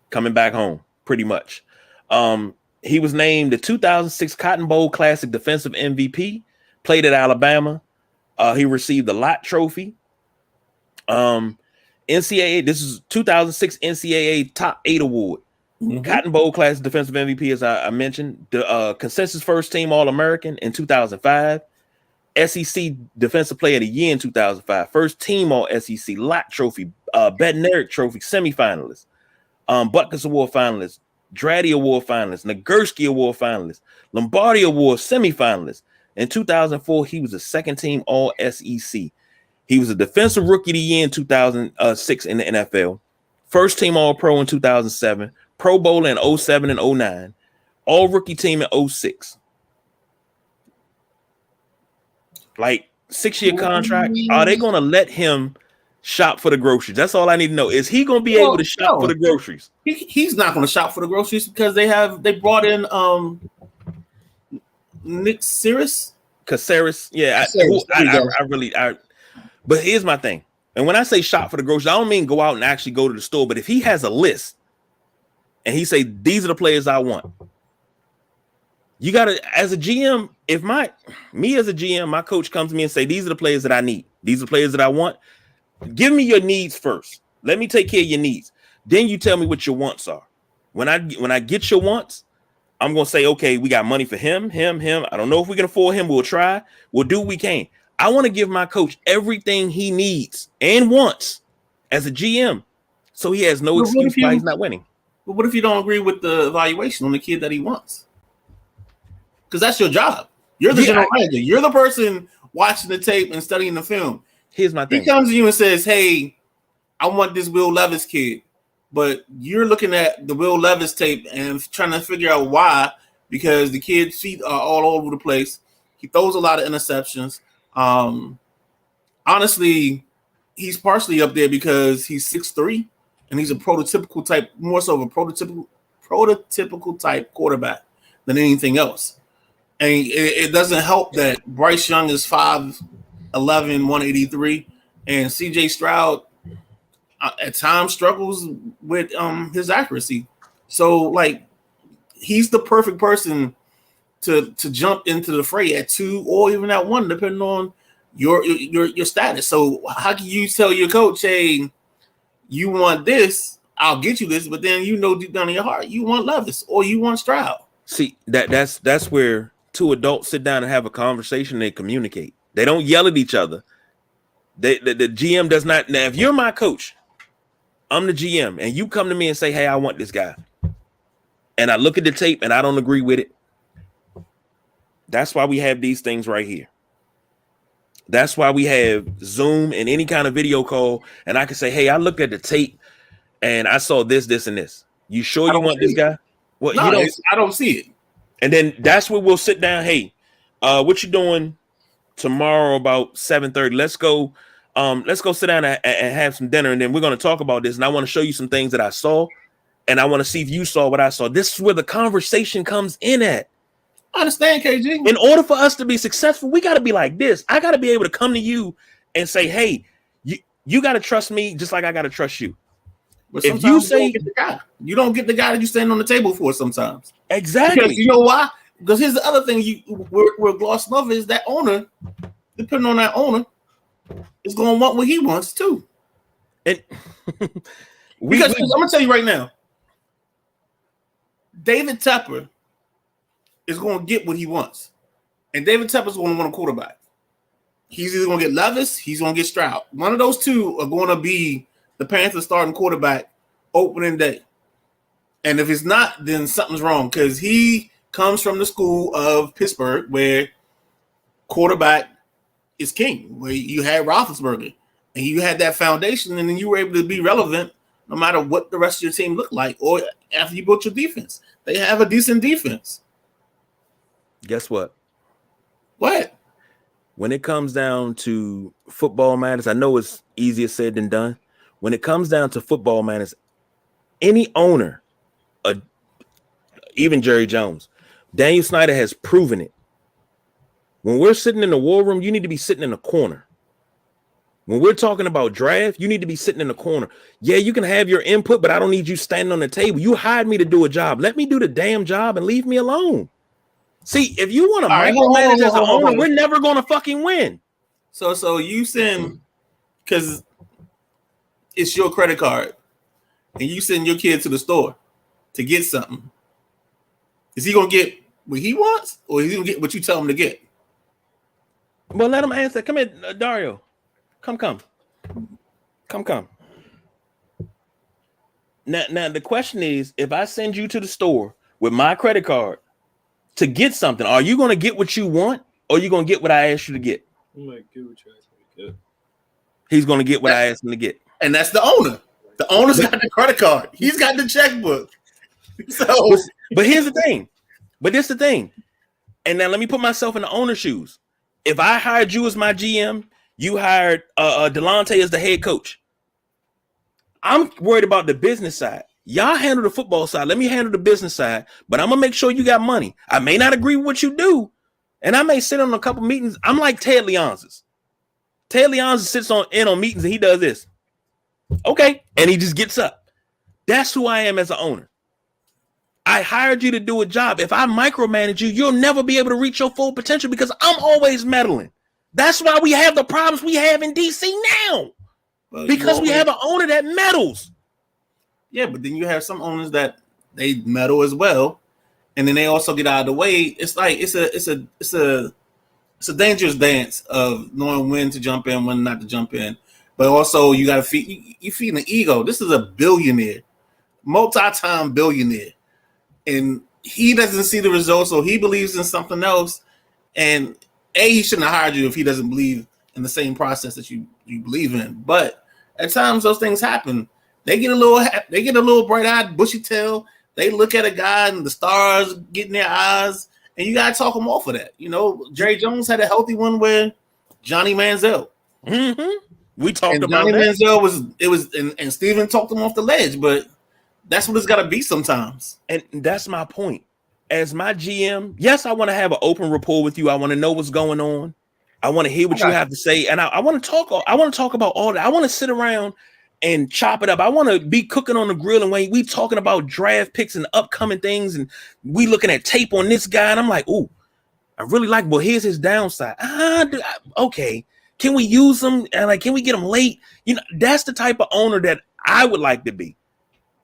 coming back home pretty much. He was named the 2006 Cotton Bowl Classic Defensive MVP. Played at Alabama. He received the Lott Trophy. NCAA. This is 2006 NCAA Top 8 Award. Cotton Bowl Classic Defensive MVP, as I mentioned. The consensus first team All-American in 2005. SEC Defensive Player of the Year in 2005. First team All-SEC Lott Trophy. Bednarik Trophy semifinalist. Butkus Award finalist. Dratty Award finalist. Nagurski Award finalist. Lombardi Award semifinalist. In 2004, he was a second team All-SEC. He was a Defensive Rookie of the Year in 2006 in the NFL. First team All-Pro in 2007. Pro Bowler in 07 and 09. All-Rookie team in 06. Like 6-year contract. Are they going to let him shop for the groceries? That's all I need to know. Is he going to be able to shop for the groceries? He's not going to shop for the groceries because they brought in Nick Caceres. Yeah. But here's my thing. And when I say shop for the groceries, I don't mean go out and actually go to the store. But if he has a list and he say, these are the players I want. You got to, as a GM, if my coach comes to me and say, these are the players that I need. These are the players that I want. Give me your needs first. Let me take care of your needs. Then you tell me what your wants are. When I get your wants, I'm going to say, okay, we got money for him. I don't know if we can afford him. We'll try. We'll do what we can. I want to give my coach everything he needs and wants as a GM. So he has no excuse why he's not winning. But what if you don't agree with the evaluation on the kid that he wants? Because that's your job. You're the general manager. You're the person watching the tape and studying the film. Here's my thing. He comes to you and says, hey, I want this Will Levis kid. But you're looking at the Will Levis tape and trying to figure out why, because the kid's feet are all over the place. He throws a lot of interceptions. Honestly, he's partially up there because he's 6'3", and he's a prototypical type, more so of a prototypical type quarterback than anything else. And it doesn't help that Bryce Young is 5'11", 183, and CJ Stroud at times struggles with his accuracy. So, like, he's the perfect person to jump into the fray at 2 or even at 1, depending on your status. So how can you tell your coach, hey, you want this, I'll get you this, but then you know deep down in your heart you want Levis or you want Stroud? See, that's where two adults sit down and have a conversation. They communicate. They don't yell at each other. The GM does not. Now, if you're my coach, I'm the GM, and you come to me and say, hey, I want this guy, and I look at the tape and I don't agree with it, that's why we have these things right here. That's why we have Zoom and any kind of video call, and I can say, hey, I looked at the tape and I saw this, this, and this. You sure you want this guy? Well, no, I don't see it. And then that's where we'll sit down. Hey, what you doing tomorrow about 7:30? Let's go let's go sit down and have some dinner, and then we're going to talk about this. And I want to show you some things that I saw, and I want to see if you saw what I saw. This is where the conversation comes in at. I understand, KG. In order for us to be successful, we got to be like this. I got to be able to come to you and say, hey, you got to trust me just like I got to trust you. But if you say you don't get the guy that you stand on the table for sometimes. Exactly. Because you know why? Because here's the other thing we're glossing over is that owner, depending on that owner, is going to want what he wants too. And I'm going to tell you right now, David Tepper is going to get what he wants. And David Tepper is going to want a quarterback. He's either going to get Levis, he's going to get Stroud. One of those two are going to be the Panthers starting quarterback opening day. And if it's not, then something's wrong because he comes from the school of Pittsburgh where quarterback is king, where you had Roethlisberger and you had that foundation and then you were able to be relevant no matter what the rest of your team looked like or after you built your defense. They have a decent defense. Guess what? What? When it comes down to football matters, I know it's easier said than done. When it comes down to football matters, any owner, even Jerry Jones, Daniel Snyder has proven it. When we're sitting in the war room, you need to be sitting in a corner. When we're talking about draft, you need to be sitting in the corner. Yeah, you can have your input, but I don't need you standing on the table. You hired me to do a job. Let me do the damn job and leave me alone. See, if you want to micromanage as an owner, we're never going to fucking win. So you send, because it's your credit card, and you send your kid to the store to get something. Is he going to get what he wants, or is he going to get what you tell him to get? Well, let him answer. Come here, Dario. Come. Now, the question is, if I send you to the store with my credit card to get something, are you going to get what you want, or are you going to get what I asked you to get? I'm like, get what you asked me to get. He's going to get what I asked him to get. And that's the owner. The owner's got the credit card. He's got the checkbook. So, but here's the thing. But this is the thing. And now let me put myself in the owner's shoes. If I hired you as my GM, you hired Delonte as the head coach. I'm worried about the business side. Y'all handle the football side. Let me handle the business side. But I'm going to make sure you got money. I may not agree with what you do. And I may sit on a couple meetings. I'm like Ted Leonsis. Ted Leonsis sits in on meetings and he does this. Okay. And he just gets up. That's who I am as an owner. I hired you to do a job. If I micromanage you, you'll never be able to reach your full potential because I'm always meddling. That's why we have the problems we have in DC now. Because we have an owner that meddles. Yeah, but then you have some owners that they meddle as well, and then they also get out of the way. It's like it's a dangerous dance of knowing when to jump in, when not to jump in. But also you got to feed the ego. This is a billionaire, multi-time billionaire, and he doesn't see the results, so he believes in something else. And he shouldn't have hired you if he doesn't believe in the same process that you believe in. But at times those things happen. They get a little bright-eyed, bushy tail. They look at a guy and the stars get in their eyes, and you gotta talk them off of that. You know, Jerry Jones had a healthy one with Johnny Manziel. Mm-hmm. We talked about Johnny that. Manziel and Steven talked him off the ledge, but that's what it's gotta be sometimes. And that's my point. As my GM, yes, I want to have an open rapport with you. I want to know what's going on. I want to hear what you have to say, and I want to talk. I want to talk about all that. I want to sit around and chop it up. I want to be cooking on the grill, and when we talking about draft picks and upcoming things, and we looking at tape on this guy, and I'm like, "Ooh, I really like." Well, here's his downside. Okay, can we use him? And like, can we get him late? You know, that's the type of owner that I would like to be,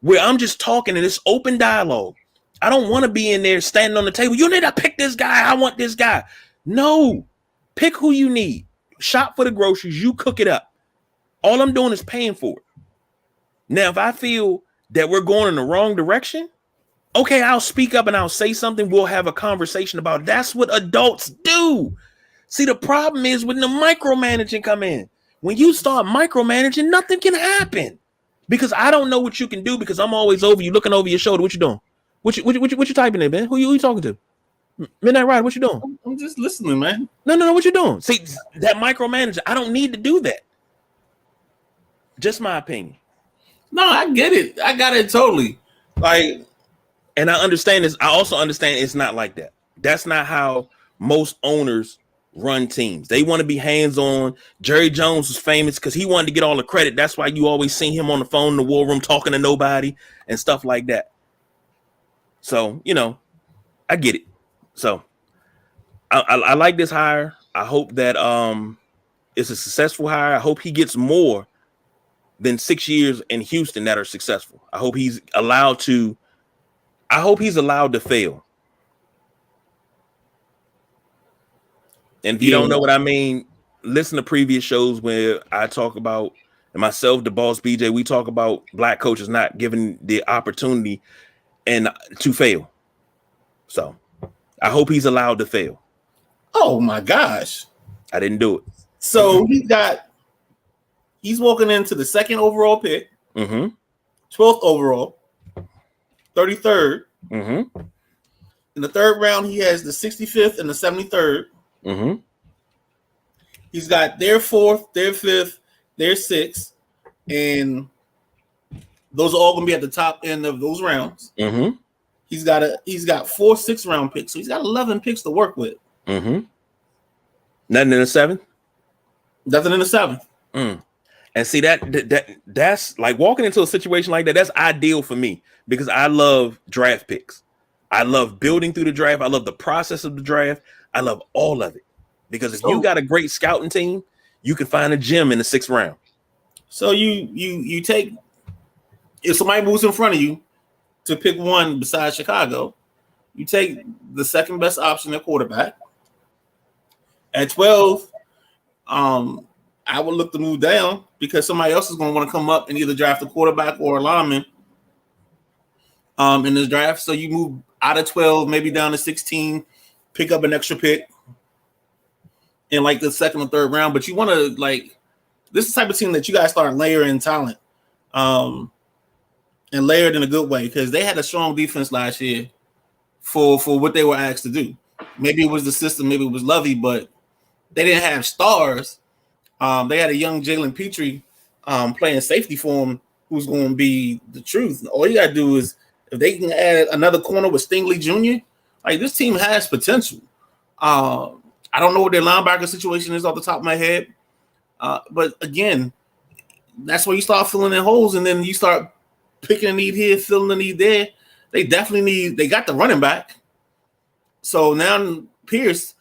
where I'm just talking and it's open dialogue. I don't want to be in there standing on the table. You need to pick this guy. I want this guy. No, pick who you need. Shop for the groceries. You cook it up. All I'm doing is paying for it. Now, if I feel that we're going in the wrong direction, okay, I'll speak up and I'll say something. We'll have a conversation about it. That's what adults do. See, the problem is when the micromanaging come in. When you start micromanaging, nothing can happen because I don't know what you can do because I'm always over you, looking over your shoulder. What you doing? What you typing in, man? Who you talking to? Midnight Rider, what you doing? I'm just listening, man. No. What you doing? See, that micromanager, I don't need to do that. Just my opinion. No, I get it. I got it totally. Like, And I understand this. I also understand it's not like that. That's not how most owners run teams. They want to be hands-on. Jerry Jones was famous because he wanted to get all the credit. That's why you always see him on the phone in the war room talking to nobody and stuff like that. So, I get it. So I like this hire. I hope that it's a successful hire. I hope he gets more than 6 years in Houston that are successful. I hope he's allowed to fail. And if you don't know what I mean, listen to previous shows where I talk about, and myself, the boss BJ, we talk about black coaches not given the opportunity and to fail. So I hope he's allowed to fail. oh my gosh. I didn't do it. So he's walking into the 2nd overall pick, 12th overall, 33rd. In the 3rd round, he has the 65th and the 73rd. He's got their 4th, their 5th, their 6th, and those are all going to be at the top end of those rounds. He's got 4 6-round picks, so he's got 11 picks to work with. Nothing in the 7th. Nothing in the 7th. And see that's like walking into a situation like that. That's ideal for me because I love draft picks. I love building through the draft. I love the process of the draft. I love all of it because if you got a great scouting team, you can find a gem in the 6th round. So you take, if somebody moves in front of you to pick one besides Chicago, you take the 2nd best option at quarterback. At 12, I would look to move down because somebody else is going to want to come up and either draft a quarterback or a lineman in this draft. So you move out of 12, maybe down to 16, pick up an extra pick in like the 2nd or 3rd round. But you want to this is the type of team that you guys start layering talent and layered in a good way because they had a strong defense last year for what they were asked to do. Maybe it was the system, maybe it was Lovey, but they didn't have stars. They had a young Jalen Petrie playing safety for him who's going to be the truth. All you got to do is if they can add another corner with Stingley Jr., like this team has potential. I don't know what their linebacker situation is off the top of my head. But again, that's where you start filling in holes and then you start picking a need here, filling the need there. They got the running back. So now Pierce,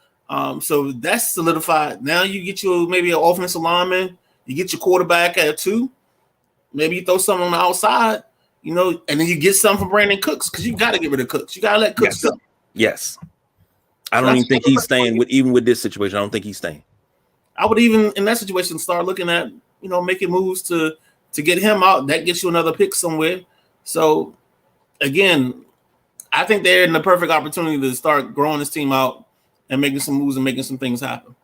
so that's solidified. Now you get you maybe an offensive lineman, you get your quarterback at 2, maybe you throw something on the outside, and then you get something from Brandon Cooks because you got to get rid of Cooks. You got to let Cooks go. Yes. I don't even think he's staying with this situation. I don't think he's staying. I would even in that situation start looking at, making moves to get him out. That gets you another pick somewhere. So again, I think they're in the perfect opportunity to start growing this team out and making some moves and making some things happen.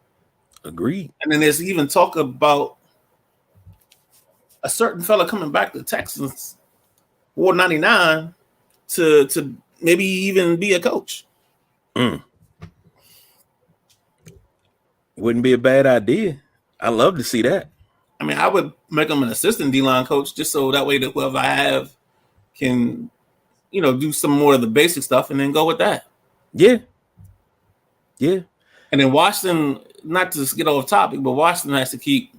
Agreed. And then there's even talk about a certain fella coming back to Texans, Ward 99, to maybe even be a coach. Wouldn't be a bad idea. I love to see that. I mean, I would make him an assistant D-line coach just so that way that whoever I have can, do some more of the basic stuff and then go with that. Yeah. Yeah. And then Washington, not to get off topic, but Washington has to keep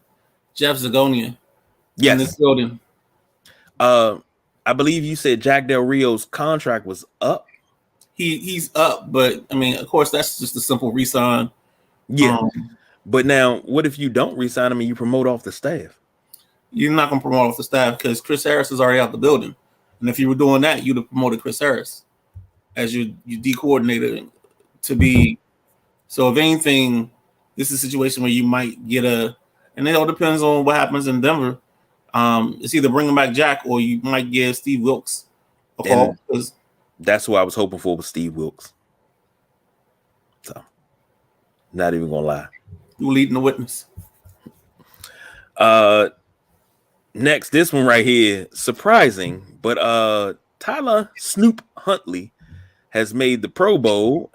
Jeff Zagonia in this building. I believe you said Jack Del Rio's contract was up. He's up, but I mean, of course, that's just a simple re-sign. Yeah. But now, what if you don't re-sign him and you promote off the staff? You're not going to promote off the staff because Chris Harris is already out the building. And if you were doing that, you'd have promoted Chris Harris as your D coordinator to be. So if anything, this is a situation where you might get and it all depends on what happens in Denver. It's either bringing back Jack or you might give Steve Wilks a call. That's what I was hoping for with Steve Wilks. So, not even going to lie. You leading the witness. Next, this one right here, surprising, but Tyler Snoop Huntley has made the Pro Bowl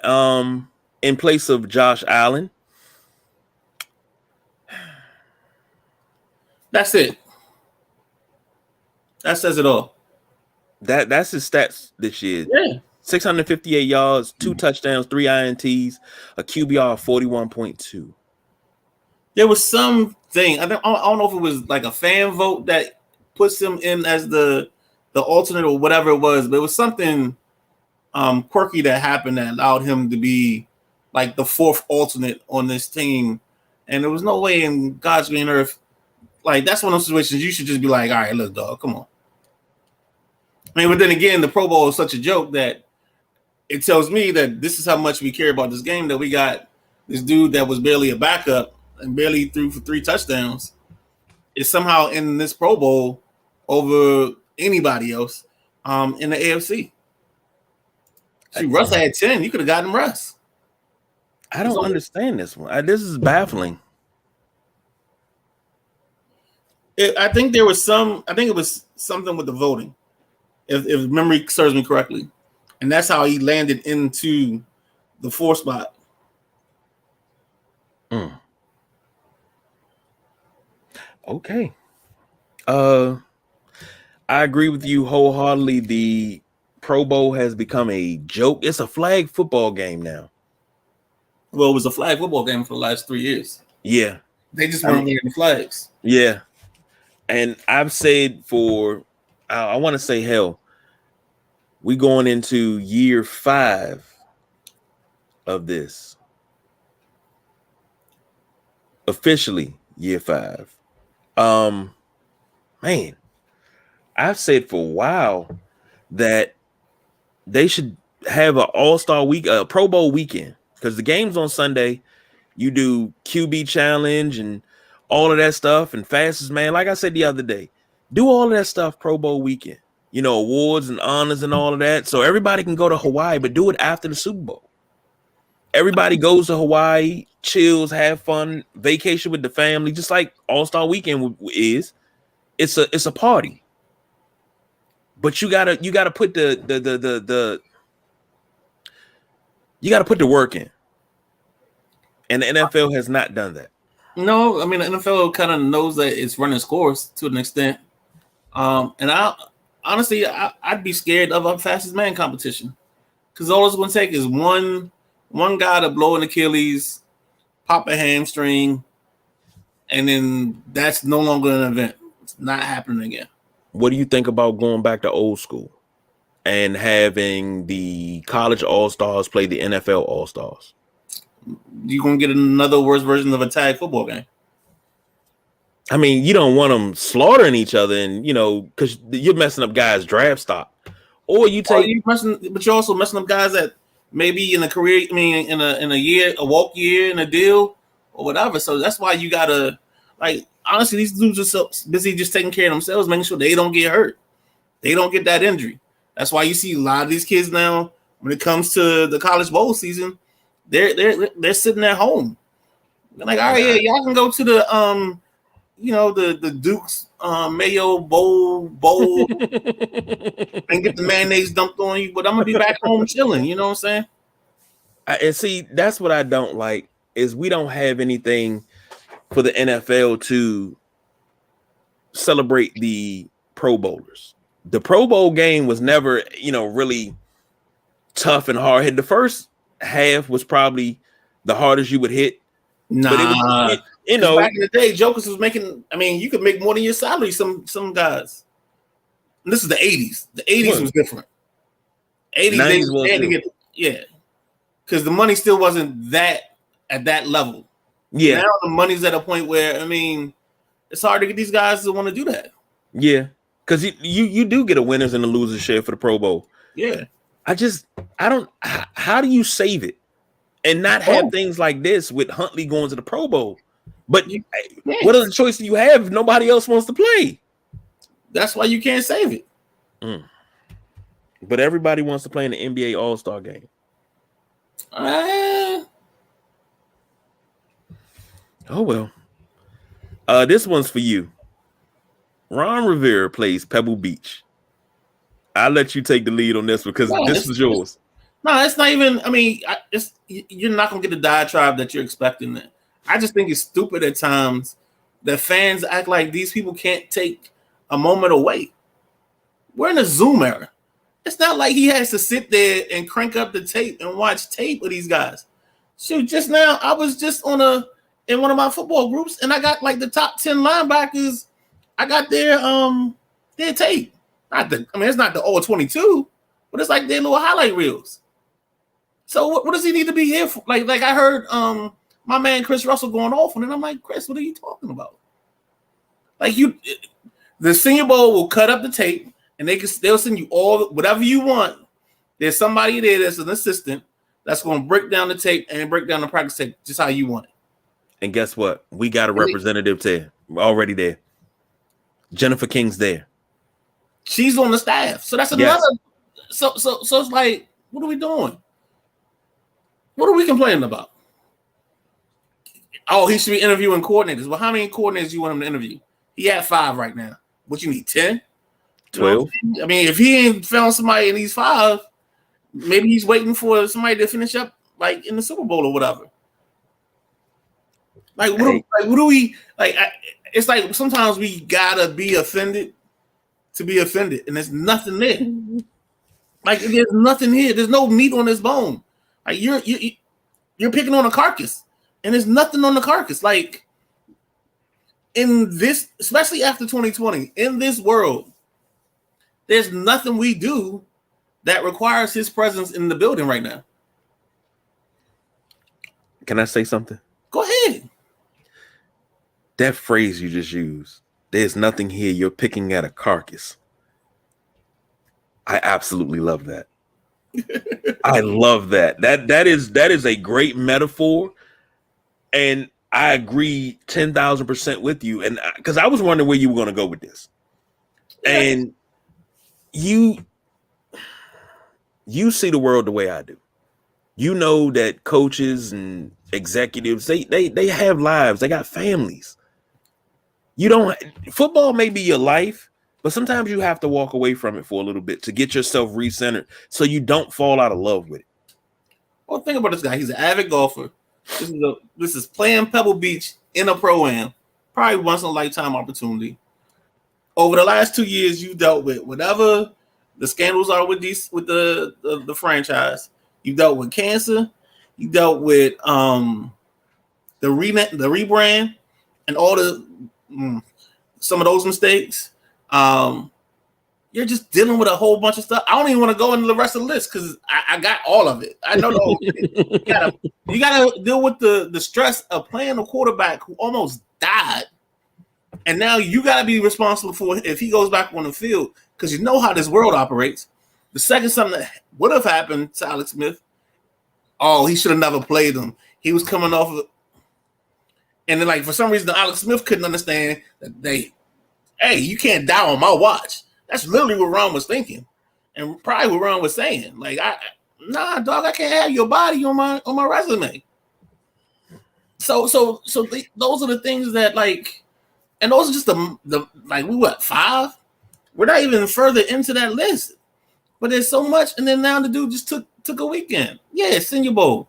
in place of Josh Allen. That's it. That says it all. That's his stats this year. Yeah. 658 yards, 2 touchdowns, 3 INTs, a QBR of 41.2. There was something, I don't know if it was like a fan vote that puts him in as the alternate or whatever it was, but it was something quirky that happened that allowed him to be like the fourth alternate on this team. And there was no way in God's green earth, like that's one of those situations you should just be like, all right, look, dog, come on. I mean, but then again, the Pro Bowl is such a joke that it tells me that this is how much we care about this game, that we got this dude that was barely a backup and barely threw for 3 touchdowns is somehow in this Pro Bowl over anybody else in the AFC. See, Russ had 10. You could have gotten Russ. I don't understand this one. This is baffling. I think it was something with the voting, if memory serves me correctly. And that's how he landed into the 4th spot. Okay. I agree with you wholeheartedly. The Pro Bowl has become a joke. It's a flag football game now. Well, it was a flag football game for the last 3 years. Yeah. They just weren't wearing the flags. Yeah. And I've said I want to say, hell, we going into year 5 of this. Officially, year 5. Man, I've said for a while that they should have an all-star week, a Pro Bowl weekend, because the game's on Sunday. You do QB challenge and all of that stuff and fastest man. Like I said the other day, do all of that stuff Pro Bowl weekend. You know, awards and honors and all of that. So everybody can go to Hawaii, but do it after the Super Bowl. Everybody goes to Hawaii, chills, have fun, vacation with the family, just like All-Star Weekend is. It's a party. But you gotta put the work in. And the NFL has not done that. No, I mean the NFL kind of knows that it's running its course to an extent. And I'd be scared of a fastest man competition, because all it's going to take is one guy to blow an Achilles, pop a hamstring, and then that's no longer an event. It's not happening again. What do you think about going back to old school and having the college all-stars play the NFL all-stars? You're going to get another worse version of a tag football game. I mean, you don't want them slaughtering each other, and because you're messing up guys' draft stock. Or you take, but you're also messing up guys that maybe in a career, I mean, in a year, a walk year, in a deal, or whatever. So that's why you gotta, like, honestly, these dudes are so busy just taking care of themselves, making sure they don't get hurt, they don't get that injury. That's why you see a lot of these kids now, when it comes to the college bowl season, they're sitting at home. They're like, all right, yeah, y'all can go to the the Duke's Mayo Bowl and get the mayonnaise dumped on you, but I'm gonna be back home chilling. You know what I'm saying? And see, that's what I don't like, is we don't have anything for the NFL to celebrate the Pro Bowlers. The Pro Bowl game was never, really tough and hard hit. The first half was probably the hardest you would hit. Nah. But back in the day, Jokers was making. I mean, you could make more than your salary. Some guys. And this is the 80s. The 80s was different. 80s they had to get because the money still wasn't that at that level. Yeah. Now the money's at a point where it's hard to get these guys to want to do that. Yeah, because you do get a winners and a losers share for the Pro Bowl. Yeah. I don't. How do you save it and not have things like this with Huntley going to the Pro Bowl? But what other choice do you have if nobody else wants to play? That's why you can't save it. But everybody wants to play in the NBA All-Star game. Oh well. This one's for you. Ron Rivera plays Pebble Beach. I'll let you take the lead on this because this was yours. No, it's not even. I mean, you're not gonna get the diatribe that you're expecting. I just think it's stupid at times that fans act like these people can't take a moment away. We're in a Zoom era. It's not like he has to sit there and crank up the tape and watch tape of these guys. Shoot, just now I was just in one of my football groups, and I got like the top 10 linebackers. I got their tape. It's not the all 22, but it's like their little highlight reels. So what does he need to be here for? Like I heard my man Chris Russell going off, and then I'm like, Chris, what are you talking about? Like the Senior Bowl will cut up the tape, and they'll send you all whatever you want. There's somebody there that's an assistant that's going to break down the tape and break down the practice tape just how you want it. And guess what? We got a representative there already there. Jennifer King's there. She's on the staff, so that's another. Yes. So it's like, what are we doing? What are we complaining about? Oh, he should be interviewing coordinators. Well, how many coordinators do you want him to interview? He had 5 right now. What you need, 10? 12? I mean, if he ain't found somebody in these 5, maybe he's waiting for somebody to finish up like in the Super Bowl or whatever. Like, what do we like? It's like sometimes we gotta be offended to be offended, and there's nothing there. Like, there's nothing here. There's no meat on this bone. Like, you're picking on a carcass, and there's nothing on the carcass. Like, in this, especially after 2020, in this world, there's nothing we do that requires his presence in the building right now. Can I say something? Go ahead. That phrase you just used, there's nothing here, you're picking at a carcass. I absolutely love that. I love that. That is a great metaphor. And I agree 10,000% with you. And because I was wondering where you were going to go with this. And you see the world the way I do. You know that coaches and executives, they have lives, they got families. Football may be your life, but sometimes you have to walk away from it for a little bit to get yourself recentered so you don't fall out of love with it. Well, think about this guy. He's an avid golfer. This is playing Pebble Beach in a pro-am, probably once in a lifetime opportunity. Over the last 2 years, you dealt with whatever the scandals are with the franchise. You dealt with cancer. You dealt with the rebrand, and all some of those mistakes. You're just dealing with a whole bunch of stuff. I don't even want to go into the rest of the list because I got all of it. I know the whole thing. You gotta deal with the stress of playing a quarterback who almost died, and now you gotta be responsible for if he goes back on the field, because you know how this world operates. The second something that would have happened to Alex Smith, he should have never played him. He was coming off of, and then, like, for some reason, Alex Smith couldn't understand that you can't die on my watch. That's literally what Ron was thinking, and probably what Ron was saying. Like, nah, dog, I can't have your body on my resume. So those are the things that, like, and those are just the like, we what, 5? We're not even further into that list, but there's so much. And then now the dude just took a weekend. Yeah, Senior Bowl.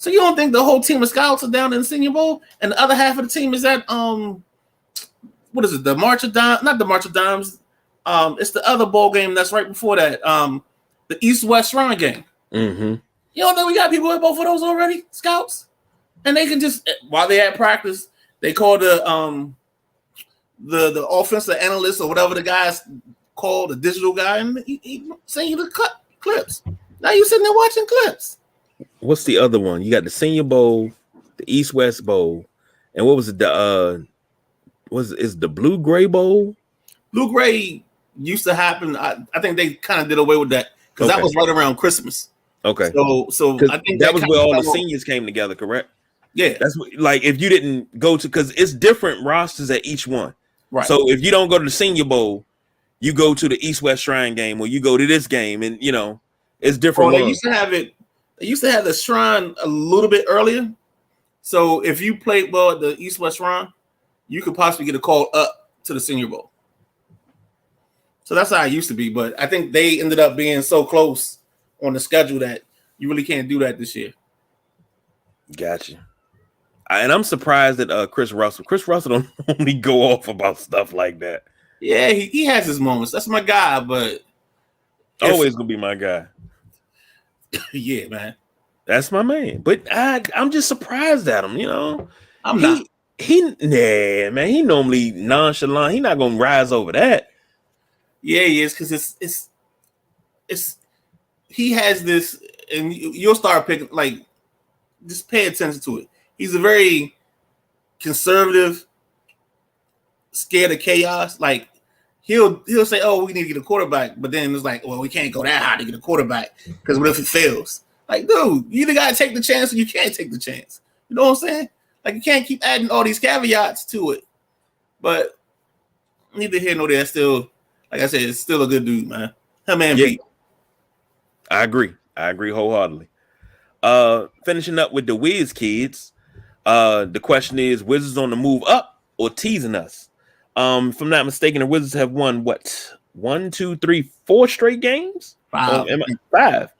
So you don't think the whole team of scouts are down in the Senior Bowl, and the other half of the team is at what is it? The March of Dimes? Not the March of Dimes. It's the other bowl game that's right before that. The East-West Shrine game. Mm-hmm. You don't think we got people at both of those already, scouts? And they can just, while they at practice, they call the offensive analyst or whatever the guy's called, the digital guy, and he send you the clips. Now you sitting there watching clips. What's the other one? You got the Senior Bowl, the East-West Bowl, and what was it? Is the Blue-Gray Bowl? Blue-Gray used to happen. I think they kind of did away with that because that was right around Christmas. Okay. So I think that was where all the seniors came together, correct? Yeah. That's what, like, if you didn't go to, because it's different rosters at each one. Right. So if you don't go to the Senior Bowl, you go to the East-West Shrine game, or you go to this game, and it's different. They used to have it. They used to have the Shrine a little bit earlier. So if you played well at the East-West Shrine, you could possibly get a call up to the Senior Bowl. So that's how it used to be. But I think they ended up being so close on the schedule that you really can't do that this year. Gotcha. And I'm surprised that Chris Russell don't only go off about stuff like that. Yeah, he has his moments. That's my guy, but Always gonna be my guy. yeah, man. That's my man. But I'm just surprised at him. You know, I'm not. Nah, man. He normally nonchalant. He not gonna rise over that. Yeah, he is because it's he has this, and you'll start picking like just pay attention to it. He's a very conservative, scared of chaos. Like he'll say, "Oh, we need to get a quarterback," but then it's like, "Well, we can't go that high to get a quarterback because what if it fails?" Like, dude, you either gotta take the chance or you can't take the chance. You know what I'm saying? Like, you can't keep adding all these caveats to it. But neither here nor there. Still, like I said, it's still a good dude, man. Him and Pete. I agree wholeheartedly. Finishing up with the Wiz kids. The question is: Wizards on the move up or teasing us? If I'm not mistaken, the Wizards have won what 1, 2, 3, 4 straight games. 5. 5.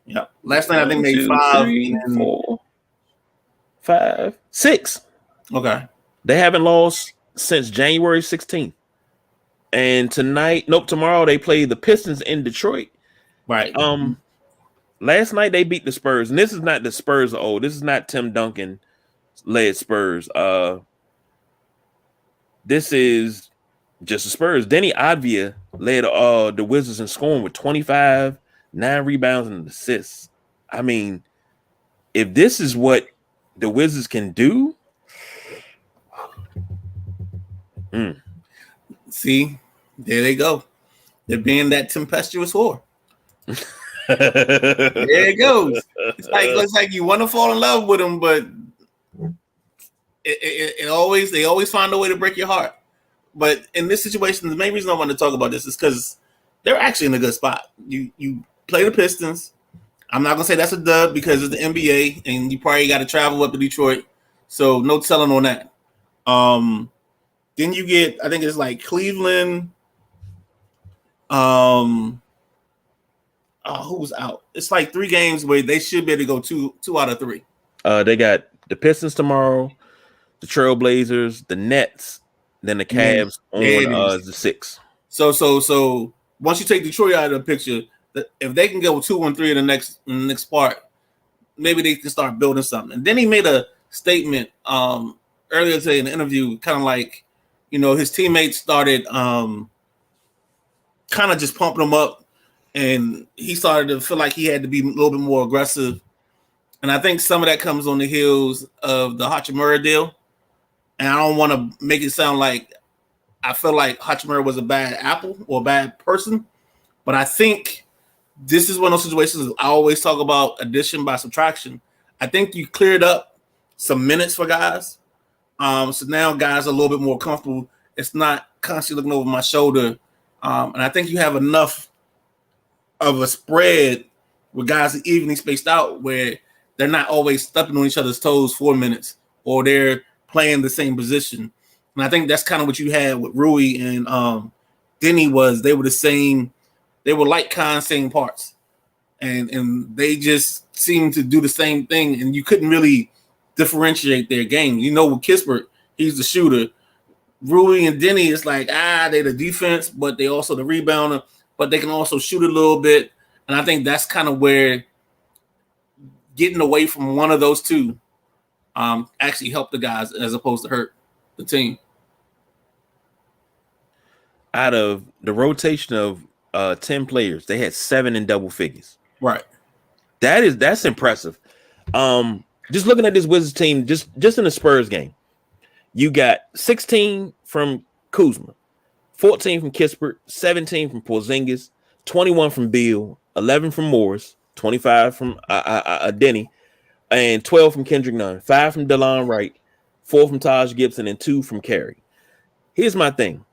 Yeah. Last night I think 1, 2, 5, 3, 4, 5, 6. Okay. They haven't lost since January 16th. And tomorrow they play the Pistons in Detroit. Right. Last night they beat the Spurs, and this is not the Spurs of old. This is not Tim Duncan led Spurs. This is just the Spurs. Denny Advia led the Wizards in scoring with 25, 9 rebounds and assists. I mean, if this is what the Wizards can do, see, there they go. They're being that tempestuous whore. There it goes. It's like you want to fall in love with them, but they always find a way to break your heart. But in this situation, the main reason I want to talk about this is because they're actually in a good spot. You play the Pistons. I'm not gonna say that's a dub because it's the NBA, and you probably got to travel up to Detroit, so no telling on that. Then you get, I think it's like Cleveland. Who's out? It's like 3 games where they should be able to go 2 out of 3. They got the Pistons tomorrow, the Trailblazers, the Nets, then the Cavs on the 6th. So once you take Detroit out of the picture, if they can go 2-3 in the next part, maybe they can start building something. And then he made a statement earlier today in the interview, kind of like, his teammates started kind of just pumping him up, and he started to feel like he had to be a little bit more aggressive. And I think some of that comes on the heels of the Hachimura deal. And I don't want to make it sound like I feel like Hachimura was a bad apple or a bad person, but I think this is one of those situations I always talk about addition by subtraction. I think you cleared up some minutes for guys. So now guys are a little bit more comfortable. It's not constantly looking over my shoulder. And I think you have enough of a spread with guys are evenly spaced out where they're not always stepping on each other's toes 4 minutes or they're playing the same position. And I think that's kind of what you had with Rui and Denny they were the same. They were like same parts. And they just seemed to do the same thing. And you couldn't really differentiate their game. With Kispert, he's the shooter. Rui and Denny is like, they're the defense, but they also the rebounder, but they can also shoot a little bit. And I think that's kind of where getting away from one of those two actually helped the guys as opposed to hurt the team. Out of the rotation of 10 players, they had 7 in double figures. Right. That's impressive. Just looking at this Wizards team, just in the Spurs game, you got 16 from Kuzma, 14 from Kispert, 17 from Porzingis, 21 from Beal, 11 from Morris, 25 from Denny, and 12 from Kendrick Nunn, 5 from DeLon Wright, 4 from Taj Gibson, and 2 from Carey. Here's my thing,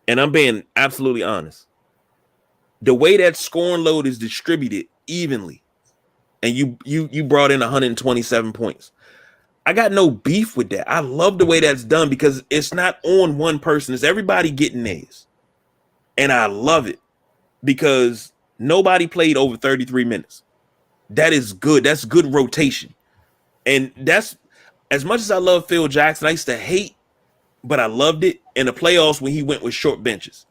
and I'm being absolutely honest. The way that scoring load is distributed evenly, and you brought in 127 points. I got no beef with that. I love the way that's done because it's not on one person. It's everybody getting theirs. And I love it because nobody played over 33 minutes. That is good. That's good rotation. And that's, as much as I love Phil Jackson, I used to hate, but I loved it. in the playoffs when he went with short benches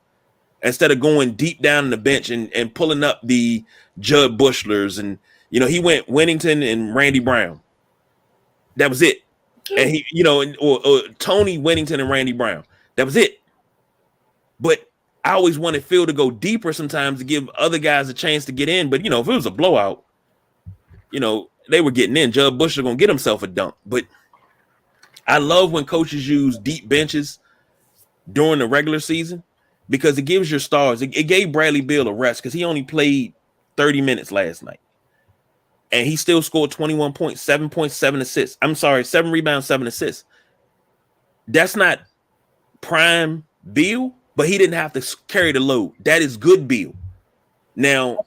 instead of going deep down in the bench and pulling up the Judd Bushlers. And, he went Whittington and Randy Brown. That was it. And he, or Tony Whittington and Randy Brown. That was it. But I always wanted Phil to go deeper sometimes to give other guys a chance to get in. But, if it was a blowout, they were getting in. Judd Bushler going to get himself a dunk. But I love when coaches use deep benches during the regular season because it gives your stars. It gave Bradley Beal a rest because he only played 30 minutes last night. And he still scored 21 points, 7.7 assists. I'm sorry, 7 rebounds, 7 assists. That's not prime Beal, but he didn't have to carry the load. That is good Beal. Now,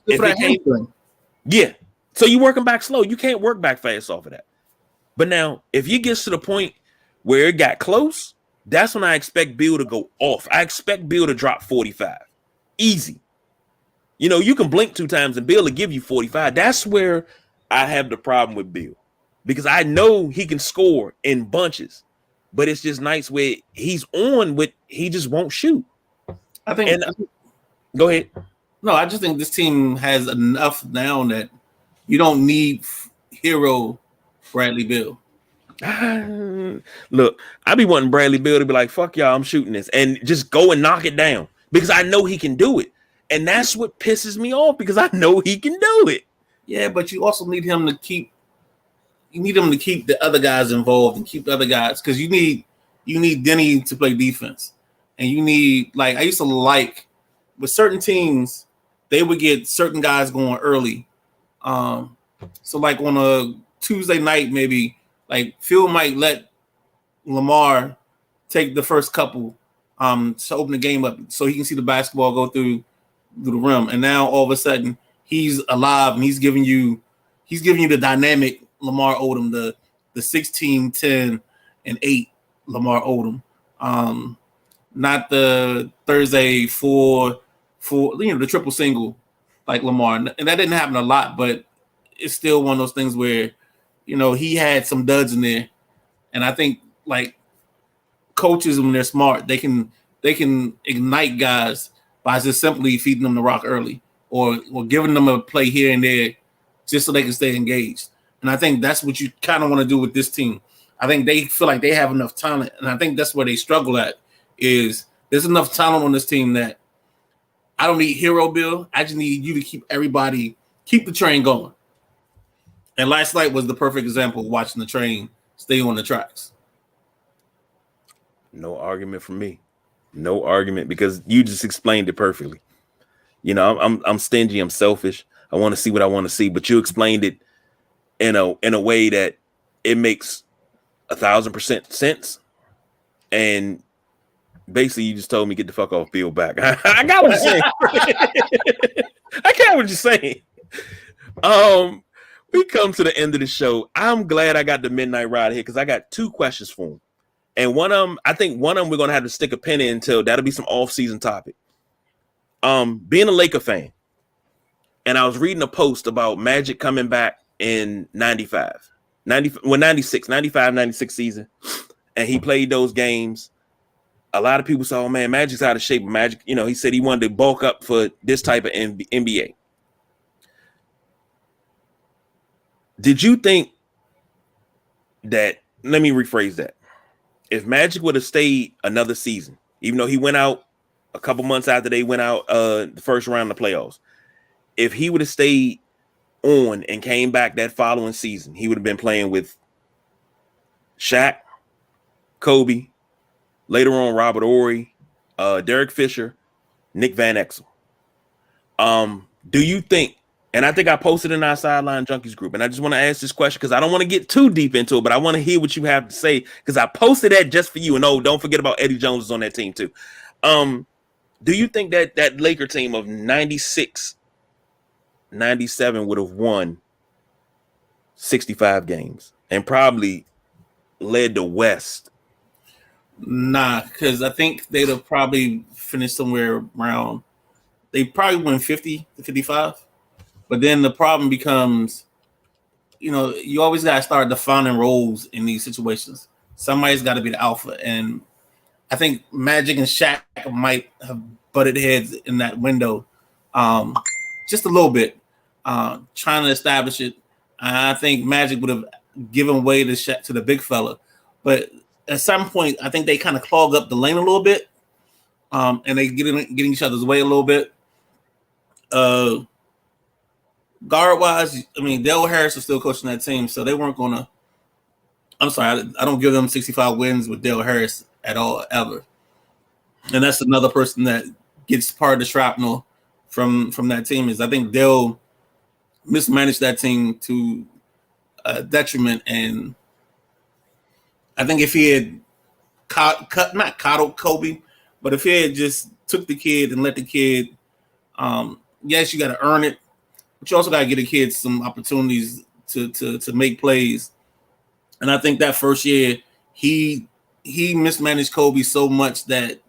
yeah. So you working back slow. You can't work back fast off of that. But now, if you get to the point where it got close, that's when I expect Beal to go off. I expect Beal to drop 45. Easy. You can blink 2 times and Beal will give you 45. That's where I have the problem with Beal because I know he can score in bunches, but it's just nights where he's on with he just won't shoot. I think. Go ahead. No, I just think this team has enough now that you don't need hero Bradley Beal. Look, I be wanting Bradley Beal to be like, "Fuck y'all, I'm shooting this," and just go and knock it down because I know he can do it, and that's what pisses me off because I know he can do it. Yeah, but you also need him to keep. You need him to keep the other guys involved and keep the other guys because you need Denny to play defense, and you need I used to like with certain teams they would get certain guys going early. So like on a Tuesday night maybe Phil might let Lamar take the first couple to open the game up so he can see the basketball go through the rim, and now all of a sudden. He's alive and he's giving you the dynamic Lamar Odom, the 16, 10, and 8 Lamar Odom. Not the Thursday for the triple single like Lamar. And that didn't happen a lot, but it's still one of those things where, he had some duds in there. And I think coaches when they're smart, they can ignite guys by just simply feeding them the rock early. Or giving them a play here and there just so they can stay engaged. And I think that's what you kind of want to do with this team. I think they feel like they have enough talent. And I think that's where they struggle at is there's enough talent on this team that I don't need hero Bill. I just need you to keep the train going. And last night was the perfect example of watching the train stay on the tracks. No argument from me. No argument because you just explained it perfectly. I'm stingy. I'm selfish. I want to see what I want to see. But you explained it in a way that it makes 1,000% sense. And basically, you just told me get the fuck off Bill back. I got what you're saying. I got what you're saying. We come to the end of the show. I'm glad I got the midnight ride here because I got 2 questions for him. And I think one of them we're gonna have to stick a pin in until that'll be some off-season topic. Being a Laker fan, and I was reading a post about Magic coming back in 95 96 season, and he played those games. A lot of people said, "Oh man, Magic's out of shape." Magic, he said he wanted to bulk up for this type of NBA. Did you think that? Let me rephrase that. If Magic would have stayed another season, even though he went out a couple months after they went out the first round of the playoffs, if he would have stayed on and came back that following season, he would have been playing with Shaq, Kobe, later on Robert Horry, Derek Fisher, Nick Van Exel. Do you think, and I think I posted in our Sideline Junkies group, and I just want to ask this question because I don't want to get too deep into it, but I want to hear what you have to say because I posted that just for you. And don't forget about Eddie Jones is on that team too. Do you think that Laker team of 96, 97 would have won 65 games and probably led the West? Nah, because I think they'd have probably finished somewhere around, they probably win 50 to 55. But then the problem becomes, you always got to start defining roles in these situations. Somebody's got to be the alpha. And I think Magic and Shaq might have butted heads in that window, just a little bit, trying to establish it. I think Magic would have given way to Shaq, to the big fella, but at some point, I think they kind of clog up the lane a little bit, and they getting each other's way a little bit. Guard wise, I mean, Dale Harris is still coaching that team, so they weren't gonna. I'm sorry, I don't give them 65 wins with Dale Harris at all, ever. And that's another person that gets part of the shrapnel from that team. Is I think Dale mismanaged that team to detriment, and I think if he had not coddled Kobe, but if he had just took the kid and let the kid, yes, you got to earn it, but you also got to get the kids some opportunities to make plays. And I think that first year he mismanaged Kobe so much that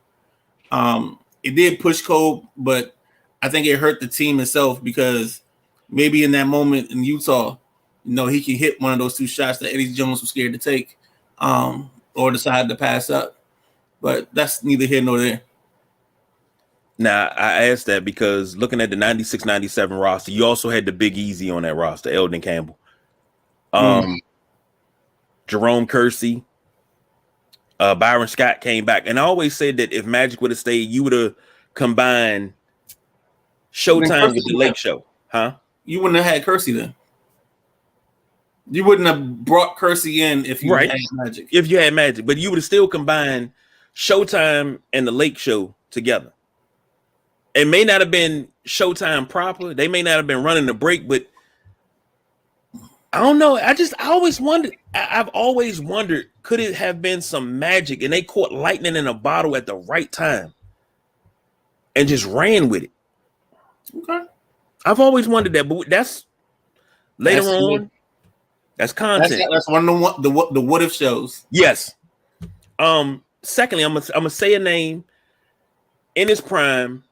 it did push Kobe, but I think it hurt the team itself because maybe in that moment in Utah, he could hit one of those two shots that Eddie Jones was scared to take, or decided to pass up. But that's neither here nor there. Now, I asked that because looking at the 96-97 roster, you also had the Big Easy on that roster, Eldon Campbell. Jerome Kersey, Byron Scott came back. And I always said that if Magic would have stayed, you would have combined Showtime with the Lake Show. Huh? You wouldn't have had Kersey then. You wouldn't have brought Kersey in if you had Magic. If you had Magic. But you would have still combined Showtime and the Lake Show together. It may not have been Showtime proper. They may not have been running the break, but I don't know. I always wondered. I've always wondered, could it have been some magic and they caught lightning in a bottle at the right time and just ran with it? Okay. I've always wondered that, but that's later on. That's content. That's one of the what if shows. Yes. Secondly, I'm gonna say a name in his prime.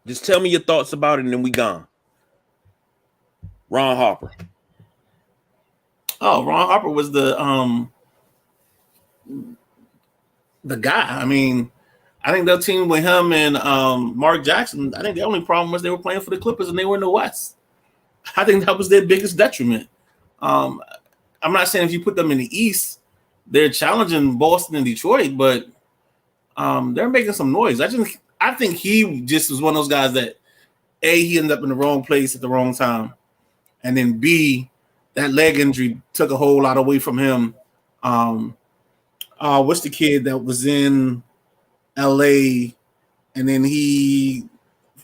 Just tell me your thoughts about it, and then we gone. Ron Harper. Oh, Ron Harper was the guy. I mean, I think that team with him and Mark Jackson, I think the only problem was they were playing for the Clippers and they were in the West. I think that was their biggest detriment. I'm not saying if you put them in the East, they're challenging Boston and Detroit, but they're making some noise. I think he just was one of those guys that A, he ended up in the wrong place at the wrong time, and then B, that leg injury took a whole lot away from him. What's the kid that was in LA and then he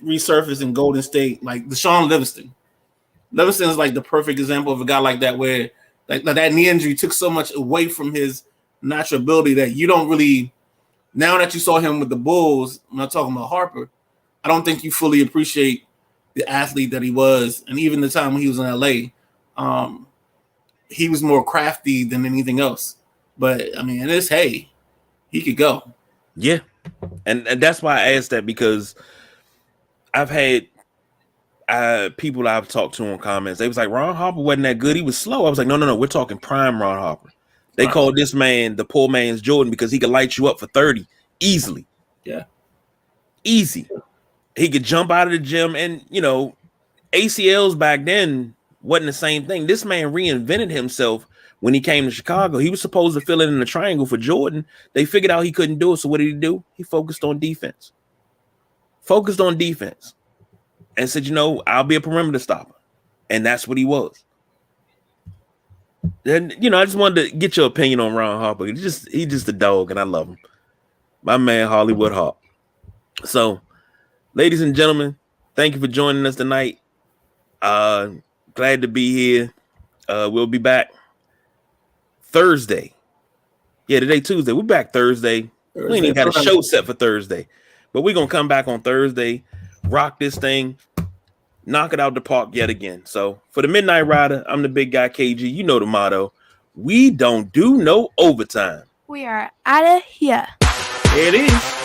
resurfaced in Golden State, like Deshaun Livingston. Livingston is like the perfect example of a guy like that, where like that knee injury took so much away from his natural ability that you don't really, now that you saw him with the Bulls, I'm not talking about Harper, I don't think you fully appreciate the athlete that he was. And even the time when he was in LA, he was more crafty than anything else. But I mean, he could go. Yeah. And that's why I asked that, because I've had people I've talked to in comments, they was like, Ron Harper wasn't that good. He was slow. I was like, no. We're talking prime Ron Harper. They called this man the poor man's Jordan because he could light you up for 30 easily. Yeah. Easy. He could jump out of the gym, and, ACLs back then wasn't the same thing. This man reinvented himself when he came to Chicago. He was supposed to fill in the triangle for Jordan. They figured out he couldn't do it. So what did he do? He focused on defense. And said, I'll be a perimeter stopper. And that's what he was. And, I just wanted to get your opinion on Ron Harper. He's just a dog, and I love him. My man, Hollywood Hawk. So, ladies and gentlemen, thank you for joining us tonight. Glad to be here. We'll be back Thursday. Yeah, today Tuesday. We're back Thursday. We ain't even got a show set for Thursday, but we're gonna come back on Thursday, rock this thing, knock it out the park yet again. So for the Midnight Rider, I'm the big guy KG. You know the motto: we don't do no overtime. We are out of here. There it is.